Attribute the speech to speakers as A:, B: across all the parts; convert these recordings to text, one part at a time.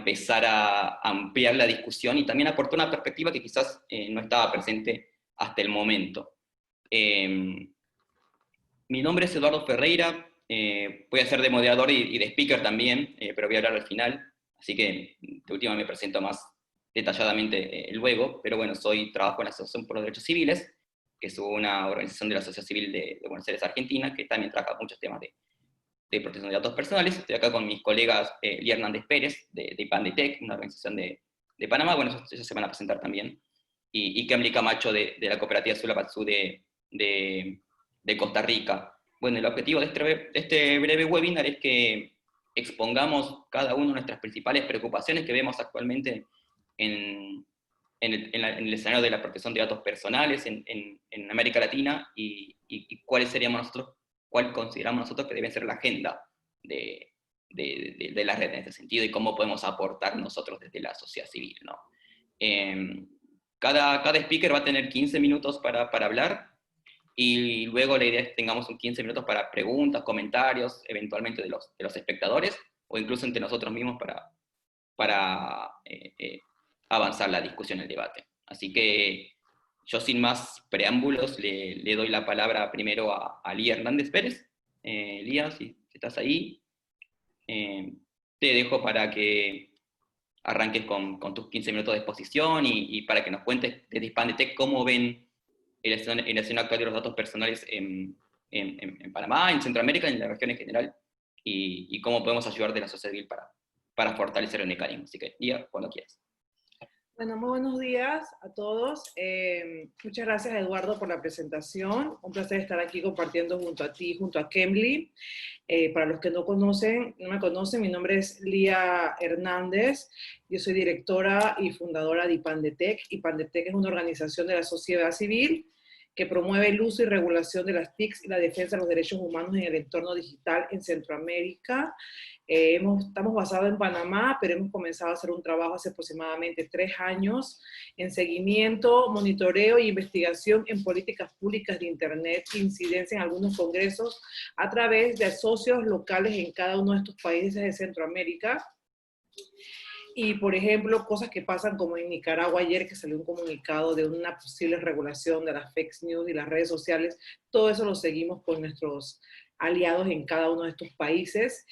A: empezar a ampliar la discusión y también aportar una perspectiva que quizás no estaba presente hasta el momento. Mi nombre es Eduardo Ferreira, voy a ser de moderador y de speaker también, pero voy a hablar al final, así que de última me presento más detalladamente luego, pero bueno, trabajo en la Asociación por los Derechos Civiles, que es una organización de la sociedad civil de Buenos Aires, Argentina, que también trabaja muchos temas de protección de datos personales. Estoy acá con mis colegas Lía Hernández Pérez, de IPANDETEC, una organización de Panamá, bueno, ellos se van a presentar también, y Kemli Camacho de la cooperativa Sulapatzú de Costa Rica. Bueno, el objetivo de este breve webinar es que expongamos cada uno nuestras principales preocupaciones que vemos actualmente en el escenario de la protección de datos personales en América Latina y cuáles cuál consideramos nosotros que debe ser la agenda de la red en este sentido y cómo podemos aportar nosotros desde la sociedad civil, ¿no? Cada speaker va a tener 15 minutos para hablar, y luego la idea es que tengamos 15 minutos para preguntas, comentarios, eventualmente de los espectadores, o incluso entre nosotros mismos para avanzar la discusión, el debate. Así que yo sin más preámbulos le doy la palabra primero a Lía Hernández Pérez. Lía, si estás ahí, te dejo para que arranques con tus 15 minutos de exposición y para que nos cuentes desde Hispandetec cómo ven el escenario actual de los datos personales en Panamá, en Centroamérica, en la región en general, y cómo podemos ayudar de la sociedad civil para fortalecer el mecanismo. Así que, Lía, cuando quieras.
B: Bueno, muy buenos días a todos. Muchas gracias, Eduardo, por la presentación. Un placer estar aquí compartiendo junto a ti, junto a Kemli. Para los que no me conocen, mi nombre es Lía Hernández. Yo soy directora y fundadora de IPANDETEC. IPANDETEC es una organización de la sociedad civil que promueve el uso y regulación de las TICs y la defensa de los derechos humanos en el entorno digital en Centroamérica. Estamos basados en Panamá, pero hemos comenzado a hacer un trabajo hace aproximadamente 3 años en seguimiento, monitoreo e investigación en políticas públicas de Internet, incidencia en algunos congresos a través de socios locales en cada uno de estos países de Centroamérica. Y, por ejemplo, cosas que pasan como en Nicaragua ayer, que salió un comunicado de una posible regulación de las fake news y las redes sociales, todo eso lo seguimos con nuestros aliados en cada uno de estos países.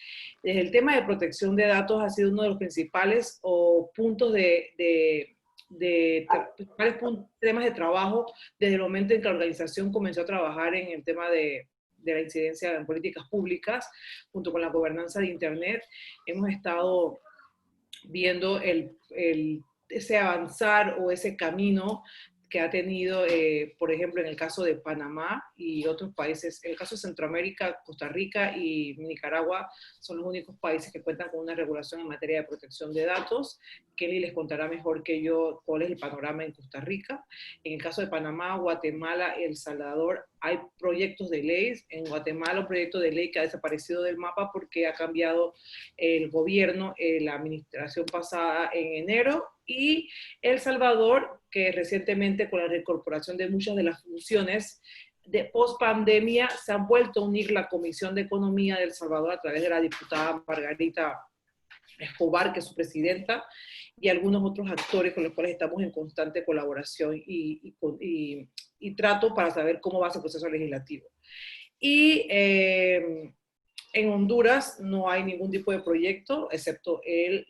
B: Desde el tema de protección de datos ha sido uno de los principales puntos temas de trabajo desde el momento en que la organización comenzó a trabajar en el tema de la incidencia en políticas públicas, junto con la gobernanza de Internet. Hemos estado viendo ese avanzar o ese camino que ha tenido, por ejemplo, en el caso de Panamá y otros países. En el caso de Centroamérica, Costa Rica y Nicaragua son los únicos países que cuentan con una regulación en materia de protección de datos. Kelly les contará mejor que yo cuál es el panorama en Costa Rica. En el caso de Panamá, Guatemala y El Salvador hay proyectos de ley. En Guatemala, un proyecto de ley que ha desaparecido del mapa porque ha cambiado el gobierno, la administración pasada en enero, y El Salvador, que recientemente con la reincorporación de muchas de las funciones de post-pandemia se han vuelto a unir la Comisión de Economía de El Salvador a través de la diputada Margarita Escobar, que es su presidenta, y algunos otros actores con los cuales estamos en constante colaboración y trato para saber cómo va ese proceso legislativo. Y en Honduras no hay ningún tipo de proyecto, excepto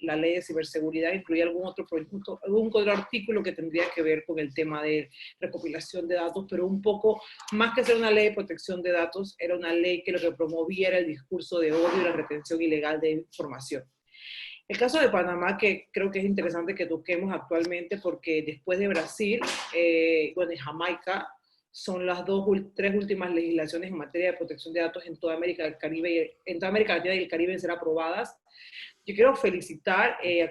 B: la ley de ciberseguridad, incluye algún otro proyecto, algún otro artículo que tendría que ver con el tema de recopilación de datos, pero un poco más que ser una ley de protección de datos, era una ley que lo que promovía era el discurso de odio y la retención ilegal de información. El caso de Panamá, que creo que es interesante que toquemos actualmente, porque después de Brasil, bueno, y Jamaica, son las tres últimas legislaciones en materia de protección de datos en toda América del Caribe, en toda América Latina y el Caribe en ser aprobadas. Yo quiero felicitar a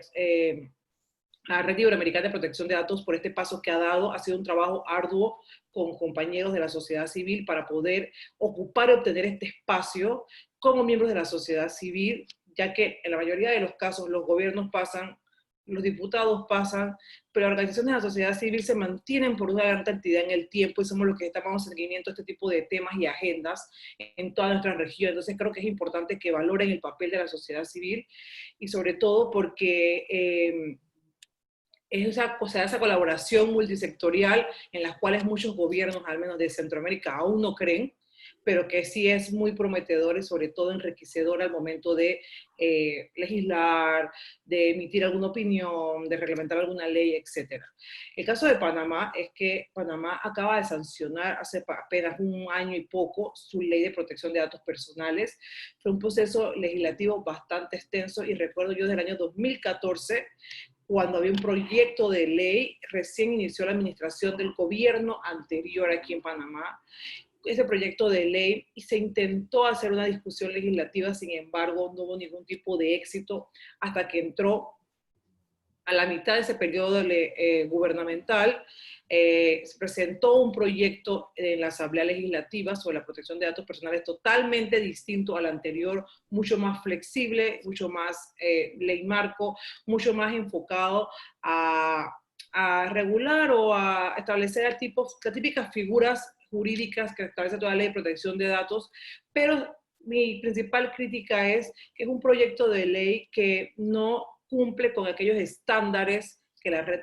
B: la Red Iberoamericana de Protección de Datos por este paso que ha dado. Ha sido un trabajo arduo con compañeros de la sociedad civil para poder ocupar y obtener este espacio como miembros de la sociedad civil, ya que en la mayoría de los casos los gobiernos pasan los diputados pasan, pero organizaciones de la sociedad civil se mantienen por una gran cantidad en el tiempo y somos los que estamos en seguimiento a este tipo de temas y agendas en toda nuestra región. Entonces creo que es importante que valoren el papel de la sociedad civil y sobre todo porque es esa colaboración multisectorial en las cuales muchos gobiernos, al menos de Centroamérica, aún no creen, pero que sí es muy prometedor y sobre todo enriquecedor al momento de legislar, de emitir alguna opinión, de reglamentar alguna ley, etc. El caso de Panamá es que Panamá acaba de sancionar hace apenas un año y poco su ley de protección de datos personales. Fue un proceso legislativo bastante extenso y recuerdo yo del año 2014 cuando había un proyecto de ley, recién inició la administración del gobierno anterior aquí en Panamá, ese proyecto de ley y se intentó hacer una discusión legislativa, sin embargo, no hubo ningún tipo de éxito hasta que entró a la mitad de ese periodo gubernamental, se presentó un proyecto en la Asamblea Legislativa sobre la protección de datos personales totalmente distinto al anterior, mucho más flexible, mucho más ley marco, mucho más enfocado a regular o a establecer las típicas figuras jurídicas que establece toda la ley de protección de datos, pero mi principal crítica es que es un proyecto de ley que no cumple con aquellos estándares que la red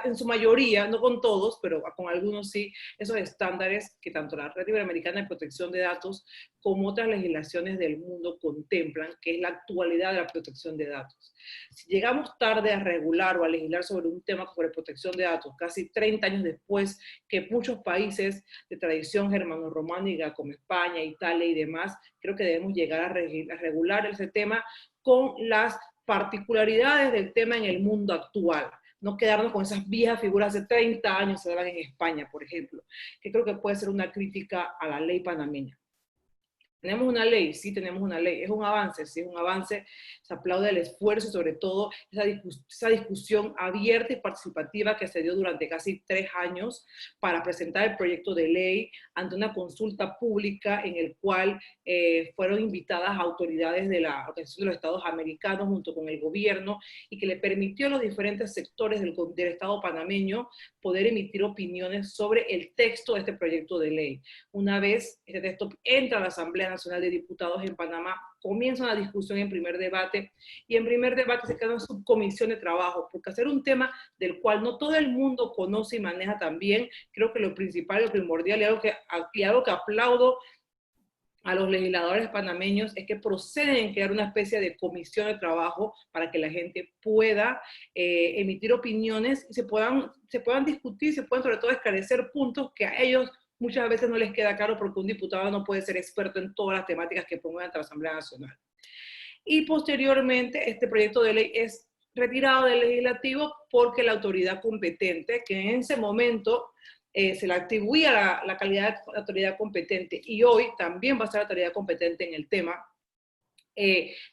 B: en su mayoría, no con todos, pero con algunos sí, esos estándares que tanto la Red Iberoamericana de Protección de Datos como otras legislaciones del mundo contemplan, que es la actualidad de la protección de datos. Si llegamos tarde a regular o a legislar sobre un tema sobre protección de datos, casi 30 años después que muchos países de tradición germano-románica como España, Italia y demás, creo que debemos llegar a regular ese tema con las particularidades del tema en el mundo actual. No quedarnos con esas viejas figuras de 30 años que se dan en España, por ejemplo, que creo que puede ser una crítica a la ley panameña. ¿Tenemos una ley? Sí, tenemos una ley. ¿Es un avance? Sí, es un avance. Se aplaude el esfuerzo y sobre todo esa discusión abierta y participativa que se dio durante casi 3 años para presentar el proyecto de ley ante una consulta pública en el cual fueron invitadas autoridades de la Organización de los Estados Americanos junto con el gobierno y que le permitió a los diferentes sectores del Estado panameño poder emitir opiniones sobre el texto de este proyecto de ley. Una vez este texto entra a la Asamblea Nacional de Diputados en Panamá, comienza una discusión en primer debate y en primer debate se queda una subcomisión de trabajo, porque hacer un tema del cual no todo el mundo conoce y maneja también, creo que lo principal, lo primordial y algo que aplaudo a los legisladores panameños es que proceden en crear una especie de comisión de trabajo para que la gente pueda emitir opiniones y se puedan discutir, se puedan sobre todo esclarecer puntos que a ellos muchas veces no les queda claro porque un diputado no puede ser experto en todas las temáticas que pongan ante la Asamblea Nacional. Y posteriormente este proyecto de ley es retirado del legislativo porque la autoridad competente, que en ese momento se le atribuía la calidad de autoridad competente y hoy también va a ser la autoridad competente en el tema,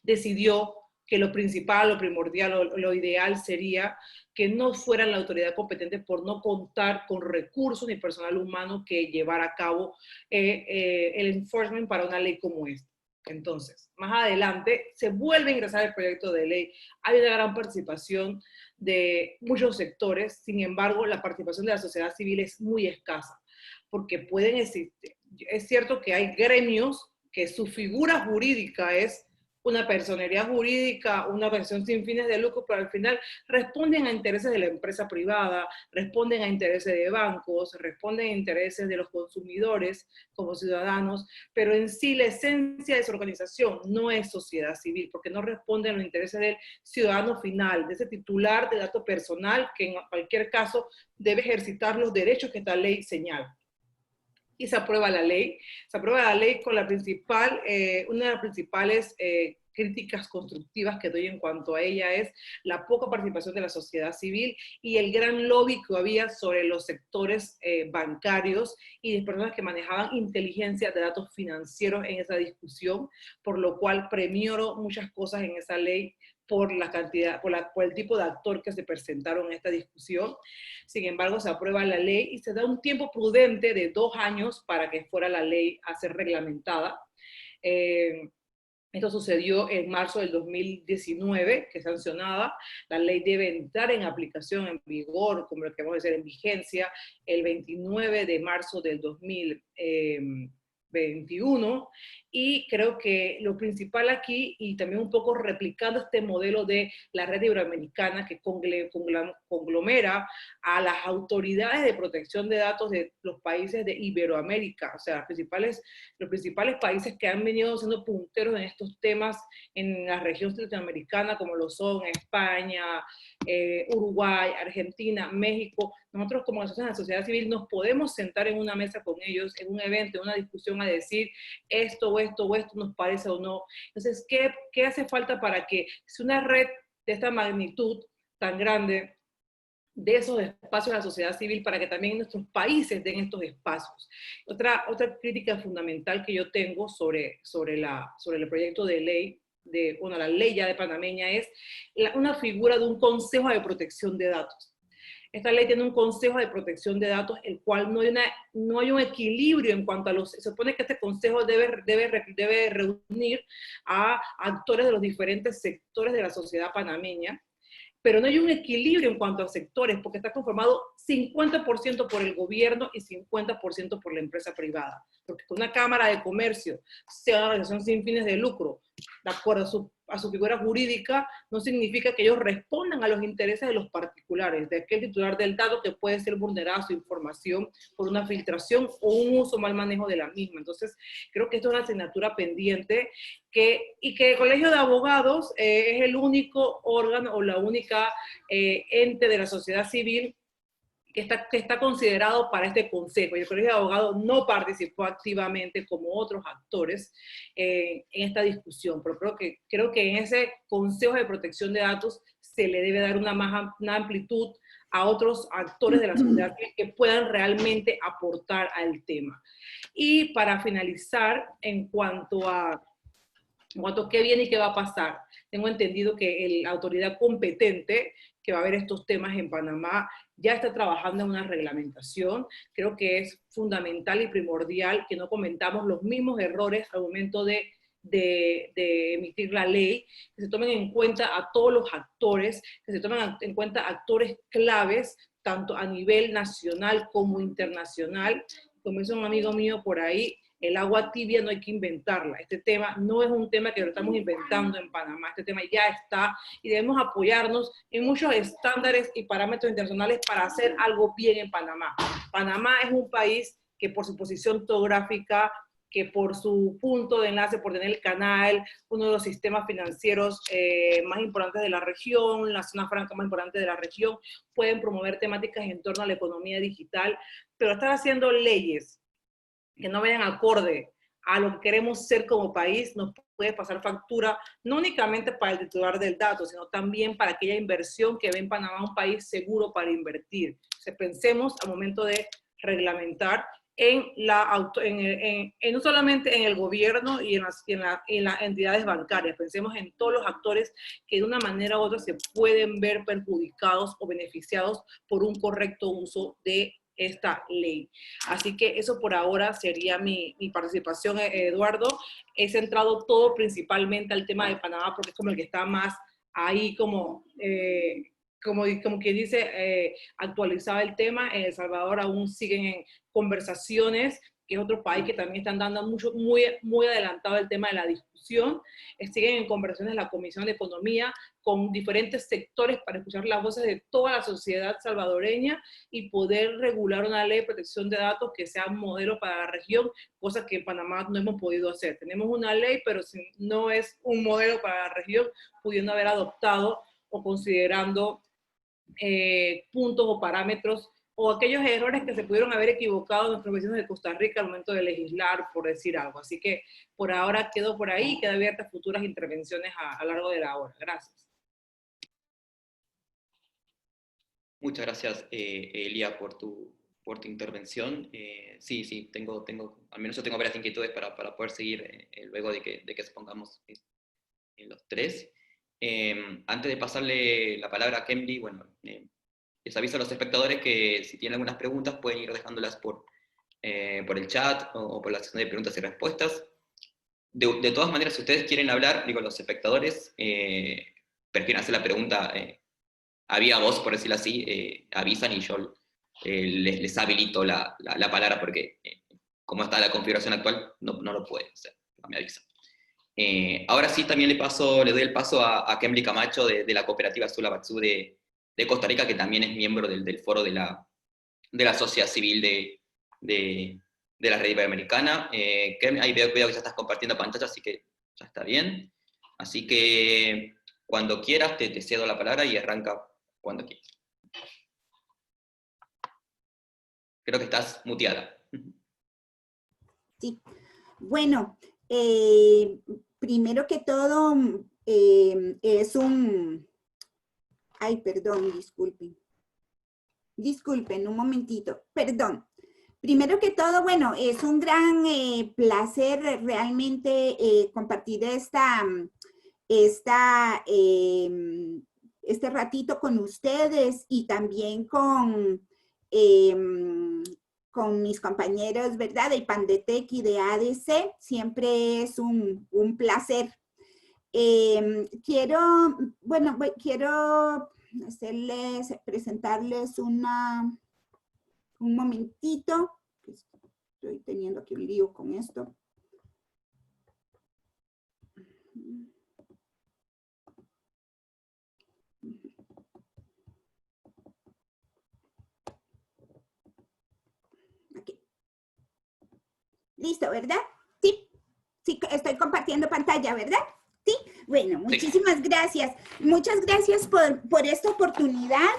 B: decidió que lo principal, lo primordial, lo ideal sería que no fuera la autoridad competente por no contar con recursos ni personal humano que llevar a cabo el enforcement para una ley como esta. Entonces, más adelante se vuelve a ingresar el proyecto de ley. Hay una gran participación de muchos sectores, sin embargo, la participación de la sociedad civil es muy escasa, porque pueden existir, es cierto que hay gremios que su figura jurídica es una personería jurídica, una organización sin fines de lucro, pero al final responden a intereses de la empresa privada, responden a intereses de bancos, responden a intereses de los consumidores como ciudadanos, pero en sí la esencia de su organización no es sociedad civil, porque no responden a los intereses del ciudadano final, de ese titular de dato personal que en cualquier caso debe ejercitar los derechos que esta ley señala. Y se aprueba la ley. Se aprueba la ley con la principal, una de las principales críticas constructivas que doy en cuanto a ella es la poca participación de la sociedad civil y el gran lobby que había sobre los sectores bancarios y de personas que manejaban inteligencia de datos financieros en esa discusión, por lo cual premió muchas cosas en esa ley por la cantidad, por el tipo de actor que se presentaron en esta discusión. Sin embargo, se aprueba la ley y se da un tiempo prudente de 2 años para que fuera la ley a ser reglamentada. Esto sucedió en marzo del 2019, que es sancionada. La ley debe entrar en aplicación, en vigor, como lo que vamos a decir, en vigencia, el 29 de marzo del 2021. Y creo que lo principal aquí, y también un poco replicando este modelo de la red iberoamericana que conglomera a las autoridades de protección de datos de los países de Iberoamérica, o sea, los principales países que han venido siendo punteros en estos temas en la región latinoamericana, como lo son España, Uruguay, Argentina, México. Nosotros como asociación de la sociedad civil nos podemos sentar en una mesa con ellos, en un evento, en una discusión, a decir esto o esto o esto nos parece o no. Entonces, ¿qué hace falta para que si una red de esta magnitud tan grande de esos espacios de la sociedad civil, para que también nuestros países den estos espacios? Otra crítica fundamental que yo tengo sobre el proyecto de ley, la ley ya de panameña, es una figura de un consejo de protección de datos. Esta ley tiene un consejo de protección de datos, el cual no hay un equilibrio en cuanto a se supone que este consejo debe reunir a actores de los diferentes sectores de la sociedad panameña, pero no hay un equilibrio en cuanto a sectores, porque está conformado 50% por el gobierno y 50% por la empresa privada. Porque con una cámara de comercio, sea una organización sin fines de lucro, de acuerdo a su figura jurídica, no significa que ellos respondan a los intereses de los particulares, de aquel titular del dato que puede ser vulnerada su información por una filtración o un uso mal manejo de la misma. Entonces, creo que esto es una asignatura pendiente y que el Colegio de Abogados es el único órgano o la única ente de la sociedad civil que está considerado para este consejo. Y el Colegio de Abogados no participó activamente como otros actores en esta discusión, pero creo que en ese Consejo de Protección de Datos se le debe dar una amplitud a otros actores de la sociedad que puedan realmente aportar al tema. Y para finalizar, en cuanto a qué viene y qué va a pasar, tengo entendido que la autoridad competente que va a ver estos temas en Panamá ya está trabajando en una reglamentación. Creo que es fundamental y primordial que no cometamos los mismos errores al momento de emitir la ley, que se tomen en cuenta a todos los actores, que se tomen en cuenta actores claves, tanto a nivel nacional como internacional. Como dice un amigo mío por ahí, el agua tibia no hay que inventarla. Este tema no es un tema que lo estamos inventando en Panamá, este tema ya está y debemos apoyarnos en muchos estándares y parámetros internacionales para hacer algo bien en Panamá. Panamá es un país que por su posición geográfica, que por su punto de enlace, por tener el canal, uno de los sistemas financieros más importantes de la región, la zona franca más importante de la región, pueden promover temáticas en torno a la economía digital, pero estar haciendo leyes que no vayan acorde a lo que queremos ser como país, nos puede pasar factura, no únicamente para el titular del dato, sino también para aquella inversión que ve en Panamá un país seguro para invertir. O sea, pensemos al momento de reglamentar no solamente en el gobierno y en las entidades bancarias, pensemos en todos los actores que de una manera u otra se pueden ver perjudicados o beneficiados por un correcto uso de esta ley. Así que eso por ahora sería mi participación, Eduardo. He centrado todo principalmente al tema de Panamá porque es como el que está más ahí como quien dice, actualizado el tema. En El Salvador aún siguen en conversaciones, que es otro país que también están dando muy adelantado el tema de la discusión. Siguen en conversaciones la Comisión de Economía con diferentes sectores para escuchar las voces de toda la sociedad salvadoreña y poder regular una ley de protección de datos que sea un modelo para la región, cosa que en Panamá no hemos podido hacer. Tenemos una ley, pero no es un modelo para la región, pudiendo haber adoptado o considerando puntos o parámetros o aquellos errores que se pudieron haber equivocado nuestros vecinos de Costa Rica al momento de legislar, por decir algo. Así que por ahora quedo por ahí y queda abiertas futuras intervenciones a lo largo de la hora. Gracias.
A: Muchas gracias, Elia, por tu intervención. Sí, al menos yo tengo varias inquietudes para poder seguir luego de que expongamos los tres. Antes de pasarle la palabra a Kemri, bueno, les aviso a los espectadores que si tienen algunas preguntas pueden ir dejándolas por el chat o por la sección de preguntas y respuestas. de todas maneras, si ustedes quieren hablar, digo, los espectadores prefieren hacer la pregunta a viva voz, por decirlo así, avisan y yo les habilito la palabra, porque como está la configuración actual, no lo pueden hacer, no me avisan. Ahora sí, también le doy el paso a Kemli Camacho de la cooperativa Sulabatsu de Costa Rica, que también es miembro del foro de la sociedad civil de la red iberoamericana. Ahí veo que ya estás compartiendo pantalla, así que ya está bien. Así que cuando quieras te cedo la palabra y arranca cuando quieras. Creo que estás muteada.
C: Sí. Bueno, primero que todo es un... Ay, perdón, disculpen un momentito, perdón. Primero que todo, bueno, es un gran placer realmente compartir este ratito con ustedes y también con mis compañeros, ¿verdad? De Pandetec y de ADC. Siempre es un placer. Quiero presentarles un momentito. Estoy teniendo aquí un lío con esto. Aquí. Listo, ¿verdad? Sí, sí, estoy compartiendo pantalla, ¿verdad? Sí, bueno, muchísimas gracias. Muchas gracias por esta oportunidad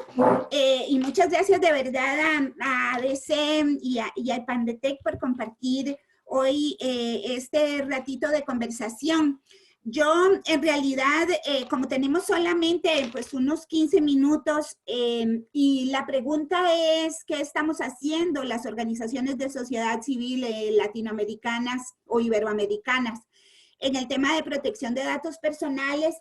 C: y muchas gracias de verdad a ADC y a Pandetec por compartir hoy este ratito de conversación. Yo, en realidad, como tenemos solamente pues unos 15 minutos y la pregunta es, ¿qué estamos haciendo las organizaciones de sociedad civil latinoamericanas o iberoamericanas en el tema de protección de datos personales?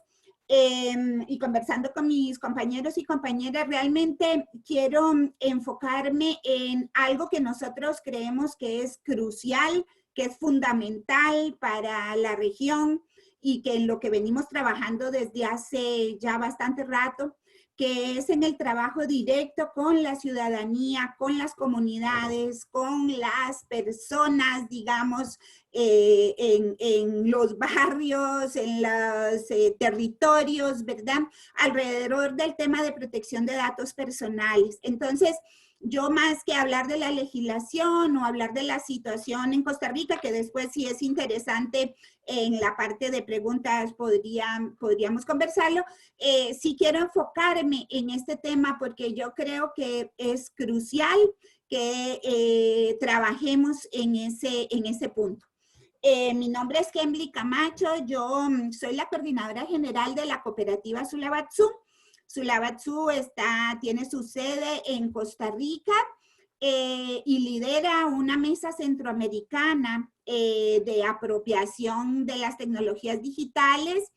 C: Y conversando con mis compañeros y compañeras, realmente quiero enfocarme en algo que nosotros creemos que es crucial, que es fundamental para la región y que en lo que venimos trabajando desde hace ya bastante rato, que es en el trabajo directo con la ciudadanía, con las comunidades, con las personas, digamos, en los barrios, en los territorios, ¿verdad? Alrededor del tema de protección de datos personales. Entonces, yo más que hablar de la legislación o hablar de la situación en Costa Rica, que después sí es interesante en la parte de preguntas podríamos conversarlo, sí quiero enfocarme en este tema porque yo creo que es crucial que trabajemos en ese punto. Mi nombre es Kemli Camacho, yo soy la coordinadora general de la cooperativa Sulabatsu. Sulabatsu tiene su sede en Costa Rica y lidera una mesa centroamericana de apropiación de las tecnologías digitales,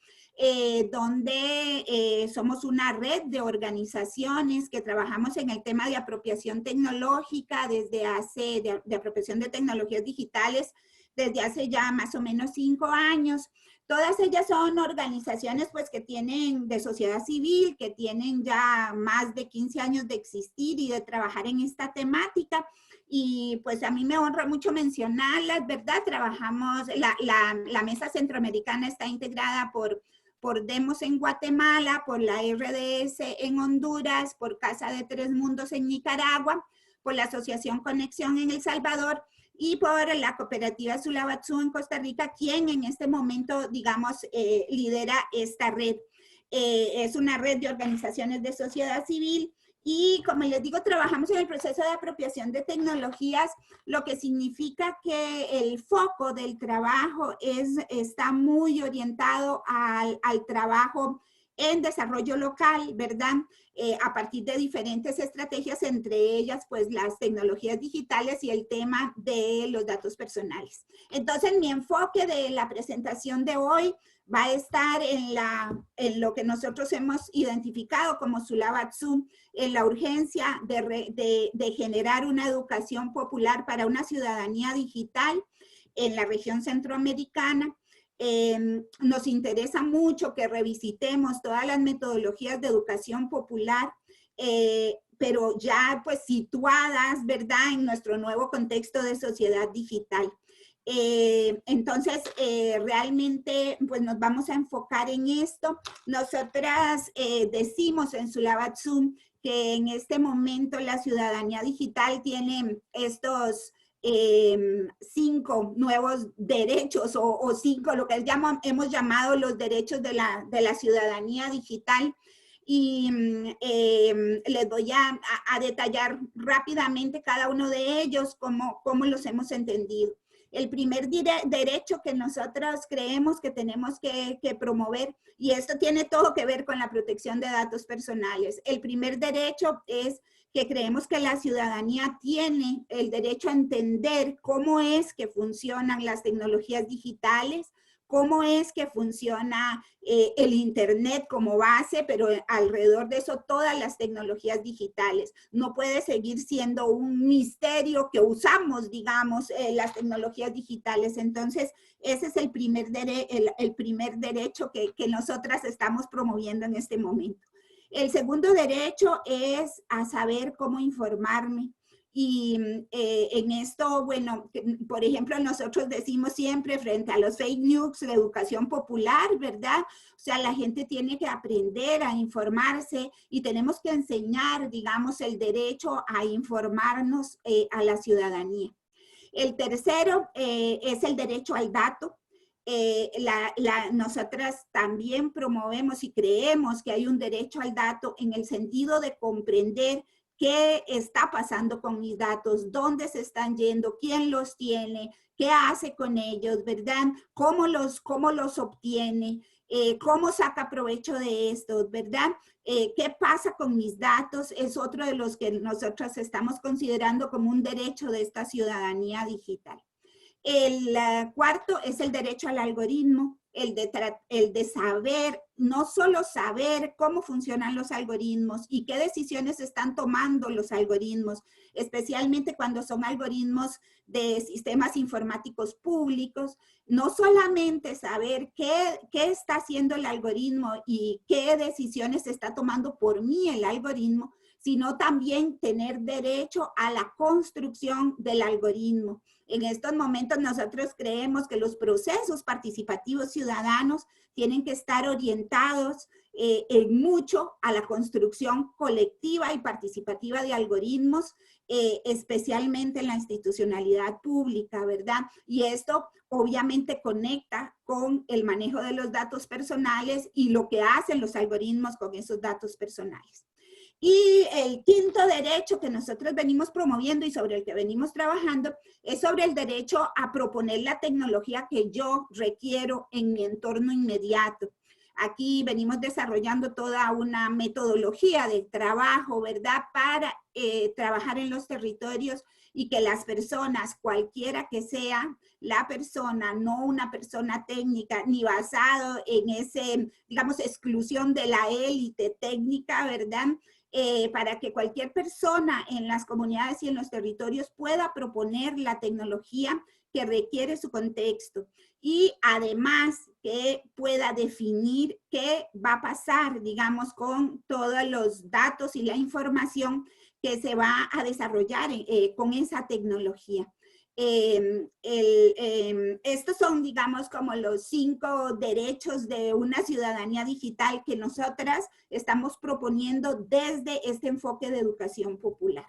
C: donde somos una red de organizaciones que trabajamos en el tema de apropiación tecnológica de apropiación de tecnologías digitales desde hace ya más o menos 5 años. Todas ellas son organizaciones pues que tienen de sociedad civil, que tienen ya más de 15 años de existir y de trabajar en esta temática. Y pues a mí me honra mucho mencionarlas, ¿verdad? Trabajamos, la mesa centroamericana está integrada por Demos en Guatemala, por la RDS en Honduras, por Casa de Tres Mundos en Nicaragua, por la Asociación Conexión en El Salvador, y por la cooperativa Sulabatsu en Costa Rica, quien en este momento, digamos, lidera esta red. Es una red de organizaciones de sociedad civil y, como les digo, trabajamos en el proceso de apropiación de tecnologías, lo que significa que el foco del trabajo está muy orientado al trabajo en desarrollo local, ¿verdad? A partir de diferentes estrategias, entre ellas, pues, las tecnologías digitales y el tema de los datos personales. Entonces, mi enfoque de la presentación de hoy va a estar en lo que nosotros hemos identificado como Sulabatsu, en la urgencia de generar una educación popular para una ciudadanía digital en la región centroamericana, Nos interesa mucho que revisitemos todas las metodologías de educación popular, pero ya pues situadas, ¿verdad?, en nuestro nuevo contexto de sociedad digital. Entonces, realmente, pues nos vamos a enfocar en esto. Nosotras decimos en Sulabat Zoom que en este momento la ciudadanía digital tiene estos 5 nuevos derechos o 5, lo que hemos llamado los derechos de la ciudadanía digital. Y les voy a detallar rápidamente cada uno de ellos, cómo los hemos entendido. El primer derecho que nosotros creemos que tenemos que promover, y esto tiene todo que ver con la protección de datos personales. El primer derecho es que creemos que la ciudadanía tiene el derecho a entender cómo es que funcionan las tecnologías digitales, cómo es que funciona el Internet como base, pero alrededor de eso todas las tecnologías digitales. No puede seguir siendo un misterio que usamos, digamos, las tecnologías digitales. Entonces, ese es el primer derecho que nosotras estamos promoviendo en este momento. El segundo derecho es a saber cómo informarme. Y en esto, bueno, por ejemplo, nosotros decimos siempre frente a los fake news, la educación popular, ¿verdad? O sea, la gente tiene que aprender a informarse y tenemos que enseñar, digamos, el derecho a informarnos a la ciudadanía. El tercero es el derecho al dato. Nosotras también promovemos y creemos que hay un derecho al dato en el sentido de comprender qué está pasando con mis datos, dónde se están yendo, quién los tiene, qué hace con ellos, ¿verdad? ¿Cómo los obtiene? ¿Cómo saca provecho de estos, verdad? ¿Qué pasa con mis datos? Es otro de los que nosotros estamos considerando como un derecho de esta ciudadanía digital. El cuarto es el derecho al algoritmo, el de saber, no solo saber cómo funcionan los algoritmos y qué decisiones están tomando los algoritmos, especialmente cuando son algoritmos de sistemas informáticos públicos, no solamente saber qué está haciendo el algoritmo y qué decisiones está tomando por mí el algoritmo, sino también tener derecho a la construcción del algoritmo. En estos momentos nosotros creemos que los procesos participativos ciudadanos tienen que estar orientados en mucho a la construcción colectiva y participativa de algoritmos, especialmente en la institucionalidad pública, ¿verdad? Y esto obviamente conecta con el manejo de los datos personales y lo que hacen los algoritmos con esos datos personales. Y el quinto derecho que nosotros venimos promoviendo y sobre el que venimos trabajando es sobre el derecho a proponer la tecnología que yo requiero en mi entorno inmediato. Aquí venimos desarrollando toda una metodología de trabajo, ¿verdad?, para trabajar en los territorios y que las personas, cualquiera que sea la persona, no una persona técnica, ni basado en ese, digamos, exclusión de la élite técnica, ¿verdad?, para que cualquier persona en las comunidades y en los territorios pueda proponer la tecnología que requiere su contexto y además que pueda definir qué va a pasar, digamos, con todos los datos y la información que se va a desarrollar con esa tecnología. Estos son, digamos, como los 5 derechos de una ciudadanía digital que nosotras estamos proponiendo desde este enfoque de educación popular.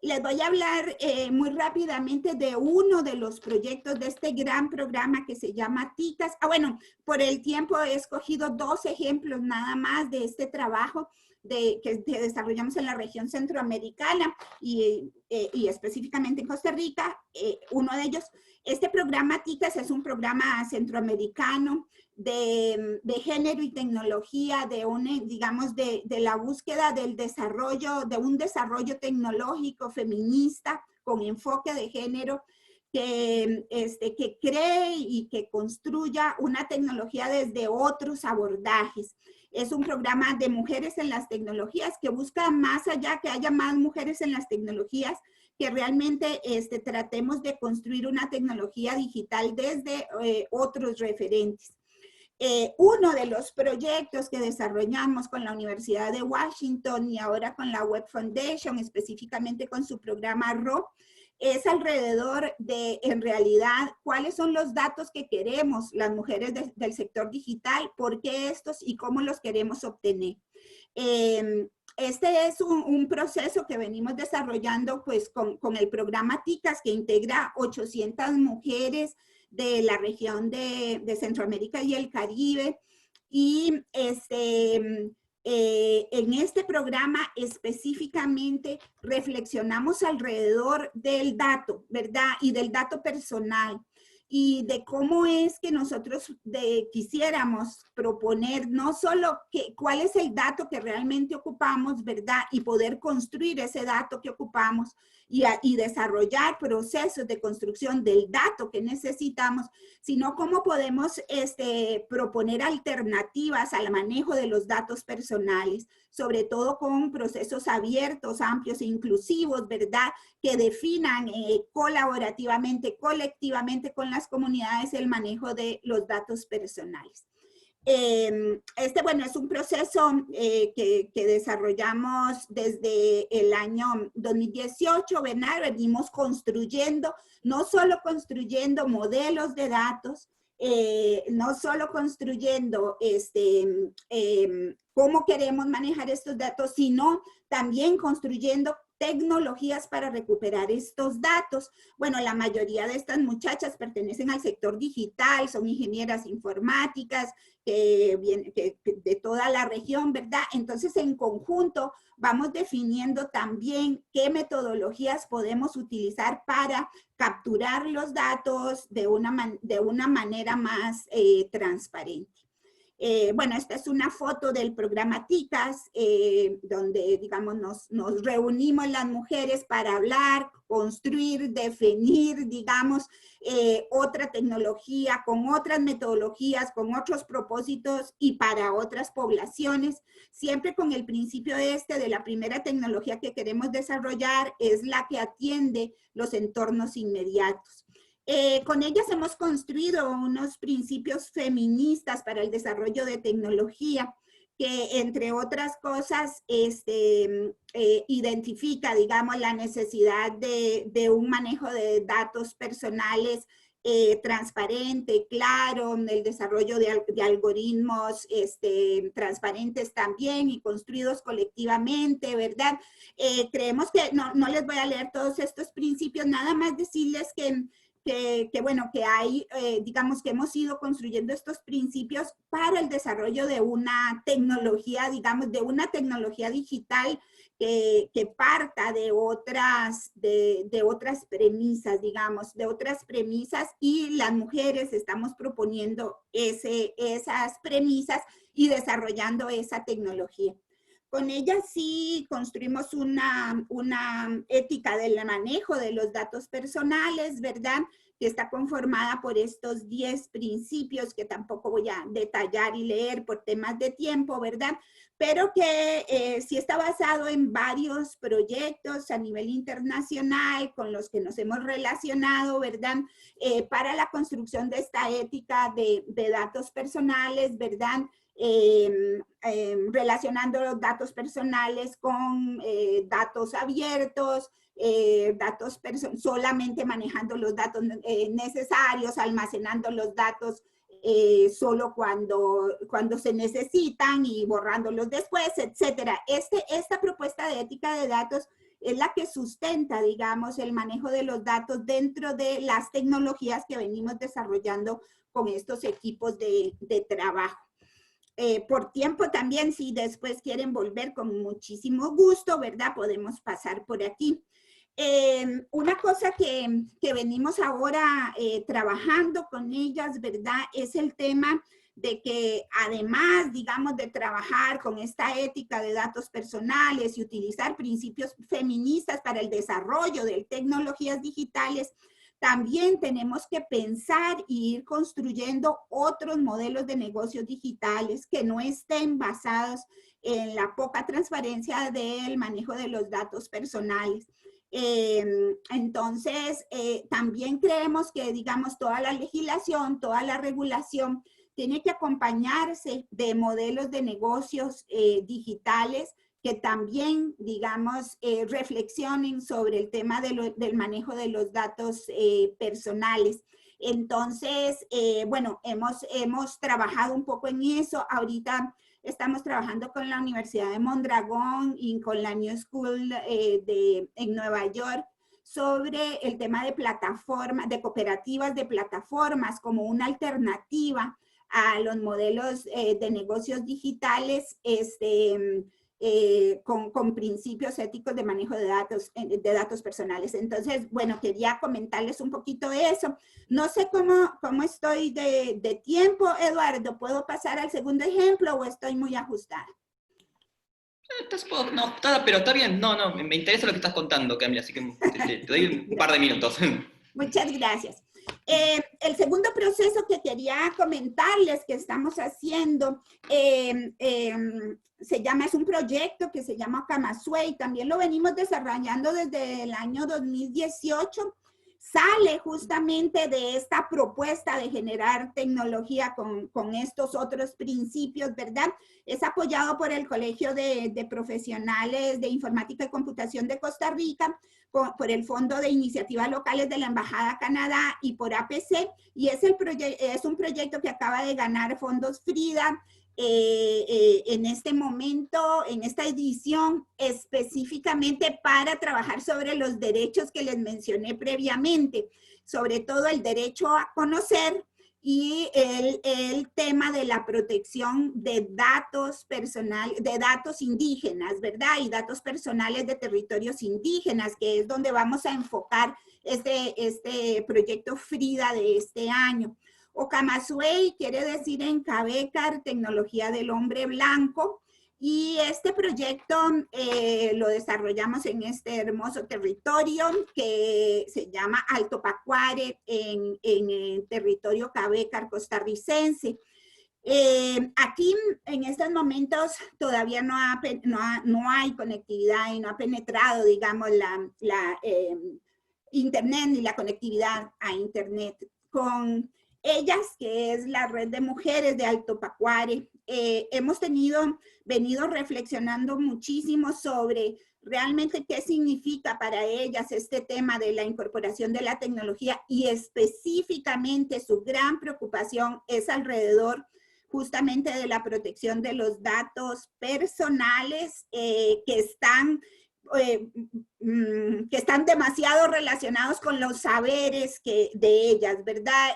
C: Les voy a hablar muy rápidamente de uno de los proyectos de este gran programa que se llama TICAS. Bueno, por el tiempo he escogido 2 ejemplos nada más de este trabajo que desarrollamos en la región centroamericana y específicamente en Costa Rica. Uno de ellos, este programa TICAS es un programa centroamericano de género y tecnología, digamos, de la búsqueda del desarrollo, de un desarrollo tecnológico feminista con enfoque de género, que cree y que construya una tecnología desde otros abordajes. Es un programa de mujeres en las tecnologías que busca más allá que haya más mujeres en las tecnologías, que realmente tratemos de construir una tecnología digital desde otros referentes. Uno de los proyectos que desarrollamos con la Universidad de Washington y ahora con la Web Foundation, específicamente con su programa RO, es alrededor de, en realidad, cuáles son los datos que queremos las mujeres del sector digital, por qué estos y cómo los queremos obtener. Este es un proceso que venimos desarrollando pues con el programa TICAS, que integra 800 mujeres de la región de Centroamérica y el Caribe. Y en este programa específicamente reflexionamos alrededor del dato, ¿verdad? Y del dato personal. Y de cómo es que nosotros quisiéramos proponer no solo cuál es el dato que realmente ocupamos, ¿verdad? Y poder construir ese dato que ocupamos y desarrollar procesos de construcción del dato que necesitamos, sino cómo podemos proponer alternativas al manejo de los datos personales, sobre todo con procesos abiertos, amplios e inclusivos, ¿verdad? Que definan colaborativamente, colectivamente con las comunidades el manejo de los datos personales. Bueno, es un proceso que desarrollamos desde el año 2018, ¿verdad? Venimos construyendo, no solo construyendo modelos de datos, no solo construyendo cómo queremos manejar estos datos, sino también construyendo tecnologías para recuperar estos datos. Bueno, la mayoría de estas muchachas pertenecen al sector digital, son ingenieras informáticas de toda la región, ¿verdad? Entonces, en conjunto, vamos definiendo también qué metodologías podemos utilizar para capturar los datos de una manera más transparente. Bueno, esta es una foto del programa TICAS, donde, digamos, nos reunimos las mujeres para hablar, construir, definir, digamos, otra tecnología con otras metodologías, con otros propósitos y para otras poblaciones, siempre con el principio de la primera tecnología que queremos desarrollar es la que atiende los entornos inmediatos. Con ellas hemos construido unos principios feministas para el desarrollo de tecnología que, entre otras cosas, identifica, digamos, la necesidad de un manejo de datos personales transparente, claro, el desarrollo de algoritmos transparentes también y construidos colectivamente, ¿verdad? Creemos que, no les voy a leer todos estos principios, nada más decirles bueno, que hay, digamos que hemos ido construyendo estos principios para el desarrollo de una tecnología, digamos, de una tecnología digital que parta de otras premisas, digamos, de otras premisas, y las mujeres estamos proponiendo esas premisas y desarrollando esa tecnología. Con ella sí construimos una ética del manejo de los datos personales, ¿verdad? Que está conformada por estos 10 principios que tampoco voy a detallar y leer por temas de tiempo, ¿verdad? Pero que sí está basado en varios proyectos a nivel internacional con los que nos hemos relacionado, ¿verdad? Para la construcción de esta ética de datos personales, ¿verdad? Relacionando los datos personales con datos abiertos, solamente manejando los datos necesarios, almacenando los datos solo cuando se necesitan y borrándolos después, etcétera. Esta propuesta de ética de datos es la que sustenta, digamos, el manejo de los datos dentro de las tecnologías que venimos desarrollando con estos equipos de trabajo. Por tiempo también, si después quieren volver, con muchísimo gusto, ¿verdad? Podemos pasar por aquí. Una cosa que venimos ahora trabajando con ellas, ¿verdad? Es el tema de que además, digamos, de trabajar con esta ética de datos personales y utilizar principios feministas para el desarrollo de tecnologías digitales, también tenemos que pensar y ir construyendo otros modelos de negocios digitales que no estén basados en la poca transparencia del manejo de los datos personales. Entonces, también creemos que, digamos, toda la legislación, toda la regulación tiene que acompañarse de modelos de negocios digitales que también, digamos, reflexionen sobre el tema del manejo de los datos personales. Entonces, bueno, hemos trabajado un poco en eso. Ahorita estamos trabajando con la Universidad de Mondragón y con la New School en Nueva York sobre el tema de plataformas, de cooperativas de plataformas como una alternativa a los modelos de negocios digitales con principios éticos de manejo de datos personales. Entonces, bueno, quería comentarles un poquito de eso. No sé cómo estoy de tiempo, Eduardo. ¿Puedo pasar al segundo ejemplo o estoy muy ajustada?
A: No, pero está bien. No, me interesa lo que estás contando, Camila, así que te doy un par de minutos.
C: Muchas gracias. El segundo proceso que quería comentarles que estamos haciendo es un proyecto que se llama Kamasway. También lo venimos desarrollando desde el año 2018. Sale justamente de esta propuesta de generar tecnología con estos otros principios, ¿verdad? Es apoyado por el Colegio de Profesionales de Informática y Computación de Costa Rica, por el Fondo de Iniciativas Locales de la Embajada Canadá y por APC, y es un proyecto que acaba de ganar fondos FRIDA en este momento, en esta edición, específicamente para trabajar sobre los derechos que les mencioné previamente, sobre todo el derecho a conocer y el tema de la protección de datos personales, de datos indígenas, ¿verdad? Y datos personales de territorios indígenas, que es donde vamos a enfocar este proyecto FRIDA de este año. O Kamasway quiere decir en Cabécar, tecnología del hombre blanco, y este proyecto lo desarrollamos en este hermoso territorio que se llama Alto Pacuare, en el territorio Cabécar costarricense. Aquí en estos momentos todavía no hay conectividad y no ha penetrado, digamos, la internet ni la conectividad a internet. Con ellas, que es la red de mujeres de Alto Pacuare, hemos venido reflexionando muchísimo sobre realmente qué significa para ellas este tema de la incorporación de la tecnología, y específicamente su gran preocupación es alrededor justamente de la protección de los datos personales que están demasiado relacionados con los saberes de ellas, ¿verdad?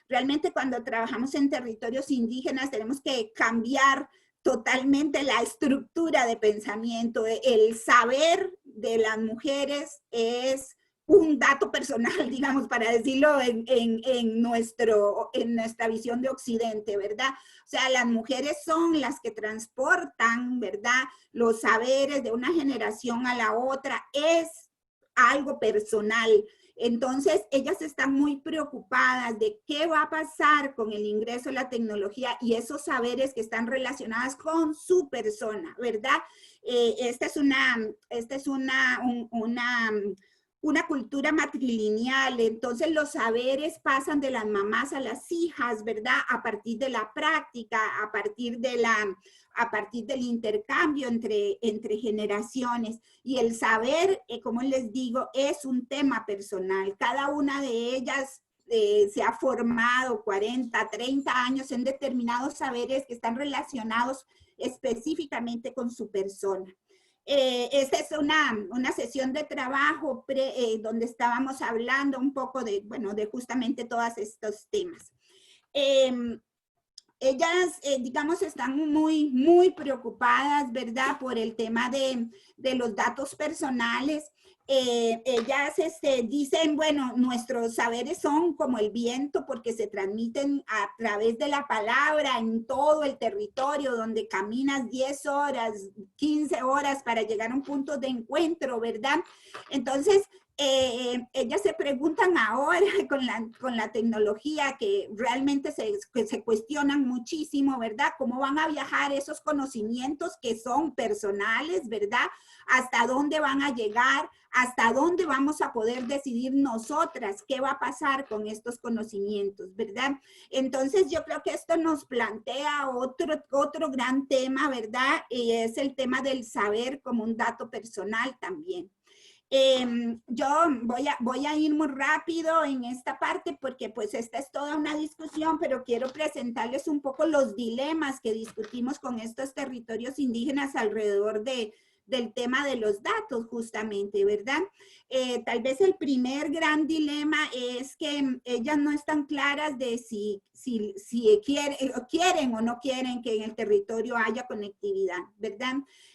C: Realmente cuando trabajamos en territorios indígenas tenemos que cambiar totalmente la estructura de pensamiento. El saber de las mujeres es un dato personal, digamos, para decirlo en nuestra visión de Occidente, ¿verdad? O sea, las mujeres son las que transportan, ¿verdad?, los saberes de una generación a la otra. Es algo personal. Entonces, ellas están muy preocupadas de qué va a pasar con el ingreso de la tecnología y esos saberes que están relacionados con su persona, ¿verdad? Esta es una cultura matrilineal, entonces los saberes pasan de las mamás a las hijas, ¿verdad? A partir de la práctica, a partir del intercambio entre generaciones. Y el saber, como les digo, es un tema personal. Cada una de ellas se ha formado 40, 30 años en determinados saberes que están relacionados específicamente con su persona. Esta es una sesión de trabajo donde estábamos hablando un poco de justamente todos estos temas. Ellas, digamos, están muy, muy preocupadas, ¿verdad?, por el tema de los datos personales. Ellas dicen, bueno, nuestros saberes son como el viento porque se transmiten a través de la palabra en todo el territorio, donde caminas 10 horas, 15 horas para llegar a un punto de encuentro, ¿verdad? Entonces, ellas se preguntan ahora con la tecnología que realmente se cuestionan muchísimo, ¿verdad? ¿Cómo van a viajar esos conocimientos que son personales, ¿verdad? ¿Hasta dónde van a llegar? ¿Hasta dónde vamos a poder decidir nosotras qué va a pasar con estos conocimientos, ¿verdad? Entonces yo creo que esto nos plantea otro gran tema, ¿verdad? Y es el tema del saber como un dato personal también. Yo voy a ir muy rápido en esta parte porque pues esta es toda una discusión, pero quiero presentarles un poco los dilemas que discutimos con estos territorios indígenas alrededor del tema de los datos justamente, ¿verdad? Tal vez el primer gran dilema es que ellas no están claras de si quieren o no quieren que en el territorio haya conectividad, ¿verdad?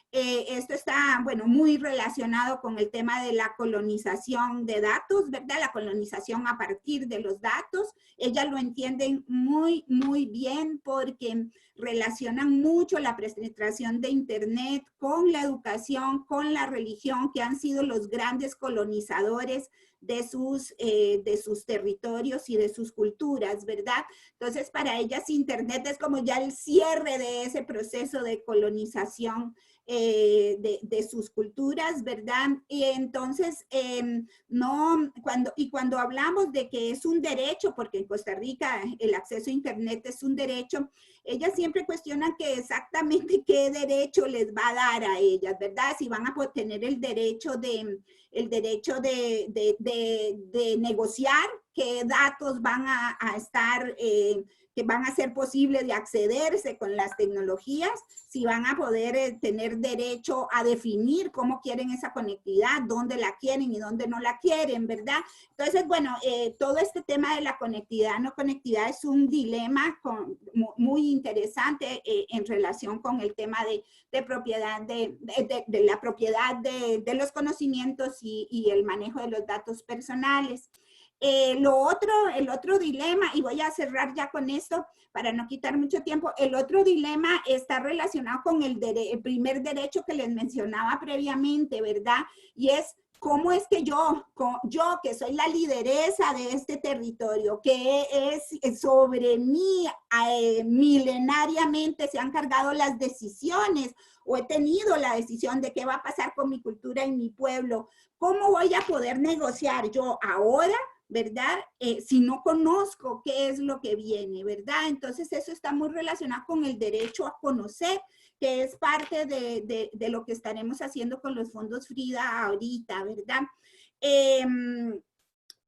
C: Esto está, bueno, muy relacionado con el tema de la colonización de datos, ¿verdad? La colonización a partir de los datos. Ellas lo entienden muy, muy bien porque relacionan mucho la penetración de Internet con la educación, con la religión, que han sido los grandes colonizadores de sus territorios y de sus culturas, ¿verdad? Entonces, para ellas Internet es como ya el cierre de ese proceso de colonización de sus culturas, ¿verdad? Y entonces, cuando hablamos de que es un derecho, porque en Costa Rica el acceso a Internet es un derecho, ellas siempre cuestionan que exactamente qué derecho les va a dar a ellas, ¿verdad? Si van a poder tener el derecho de negociar qué datos van a estar, que van a ser posibles de accederse con las tecnologías, si van a poder tener derecho a definir cómo quieren esa conectividad, dónde la quieren y dónde no la quieren, ¿verdad? Entonces, bueno, todo este tema de la conectividad, no conectividad es un dilema muy interesante en relación con el tema de propiedad, de la propiedad de los conocimientos y el manejo de los datos personales. El otro dilema, y voy a cerrar ya con esto para no quitar mucho tiempo, el otro dilema está relacionado con el primer derecho que les mencionaba previamente, ¿verdad? Y es cómo es que yo que soy la lideresa de este territorio, que es sobre mí milenariamente se han cargado las decisiones o he tenido la decisión de qué va a pasar con mi cultura y mi pueblo, ¿cómo voy a poder negociar yo ahora, ¿verdad? Si no conozco qué es lo que viene, ¿verdad? Entonces eso está muy relacionado con el derecho a conocer, que es parte de lo que estaremos haciendo con los fondos Frida ahorita, ¿verdad?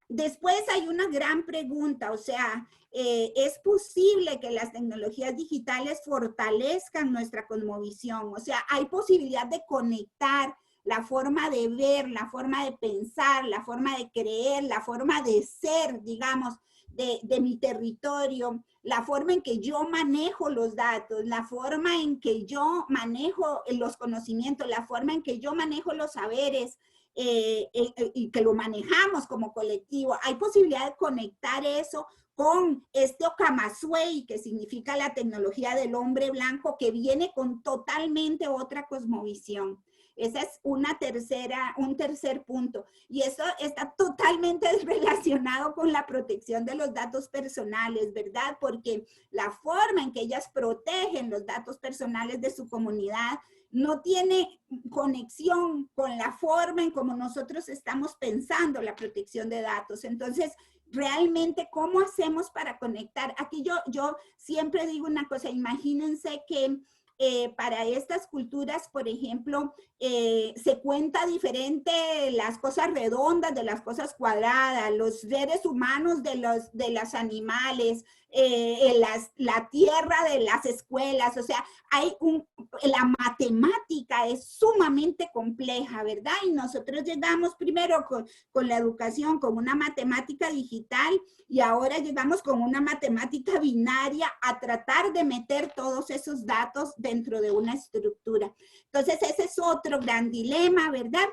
C: Después hay una gran pregunta, o sea, ¿es posible que las tecnologías digitales fortalezcan nuestra cosmovisión? O sea, ¿hay posibilidad de conectar la forma de ver, la forma de pensar, la forma de creer, la forma de ser, digamos, de mi territorio, la forma en que yo manejo los datos, la forma en que yo manejo los conocimientos, la forma en que yo manejo los saberes y que lo manejamos como colectivo? ¿Hay posibilidad de conectar eso con este Okamazwey, que significa la tecnología del hombre blanco, que viene con totalmente otra cosmovisión? Ese es un tercer punto. Y eso está totalmente relacionado con la protección de los datos personales, ¿verdad? Porque la forma en que ellas protegen los datos personales de su comunidad no tiene conexión con la forma en cómo nosotros estamos pensando la protección de datos. Entonces, realmente, ¿cómo hacemos para conectar? Aquí yo siempre digo una cosa, imagínense que para estas culturas, por ejemplo, se cuenta diferente las cosas redondas de las cosas cuadradas, los seres humanos de los animales, la tierra de las escuelas, o sea, la matemática es sumamente compleja, ¿verdad? Y nosotros llegamos primero con la educación, con una matemática digital, y ahora llegamos con una matemática binaria a tratar de meter todos esos datos dentro de una estructura. Entonces, ese es otro gran dilema, ¿verdad?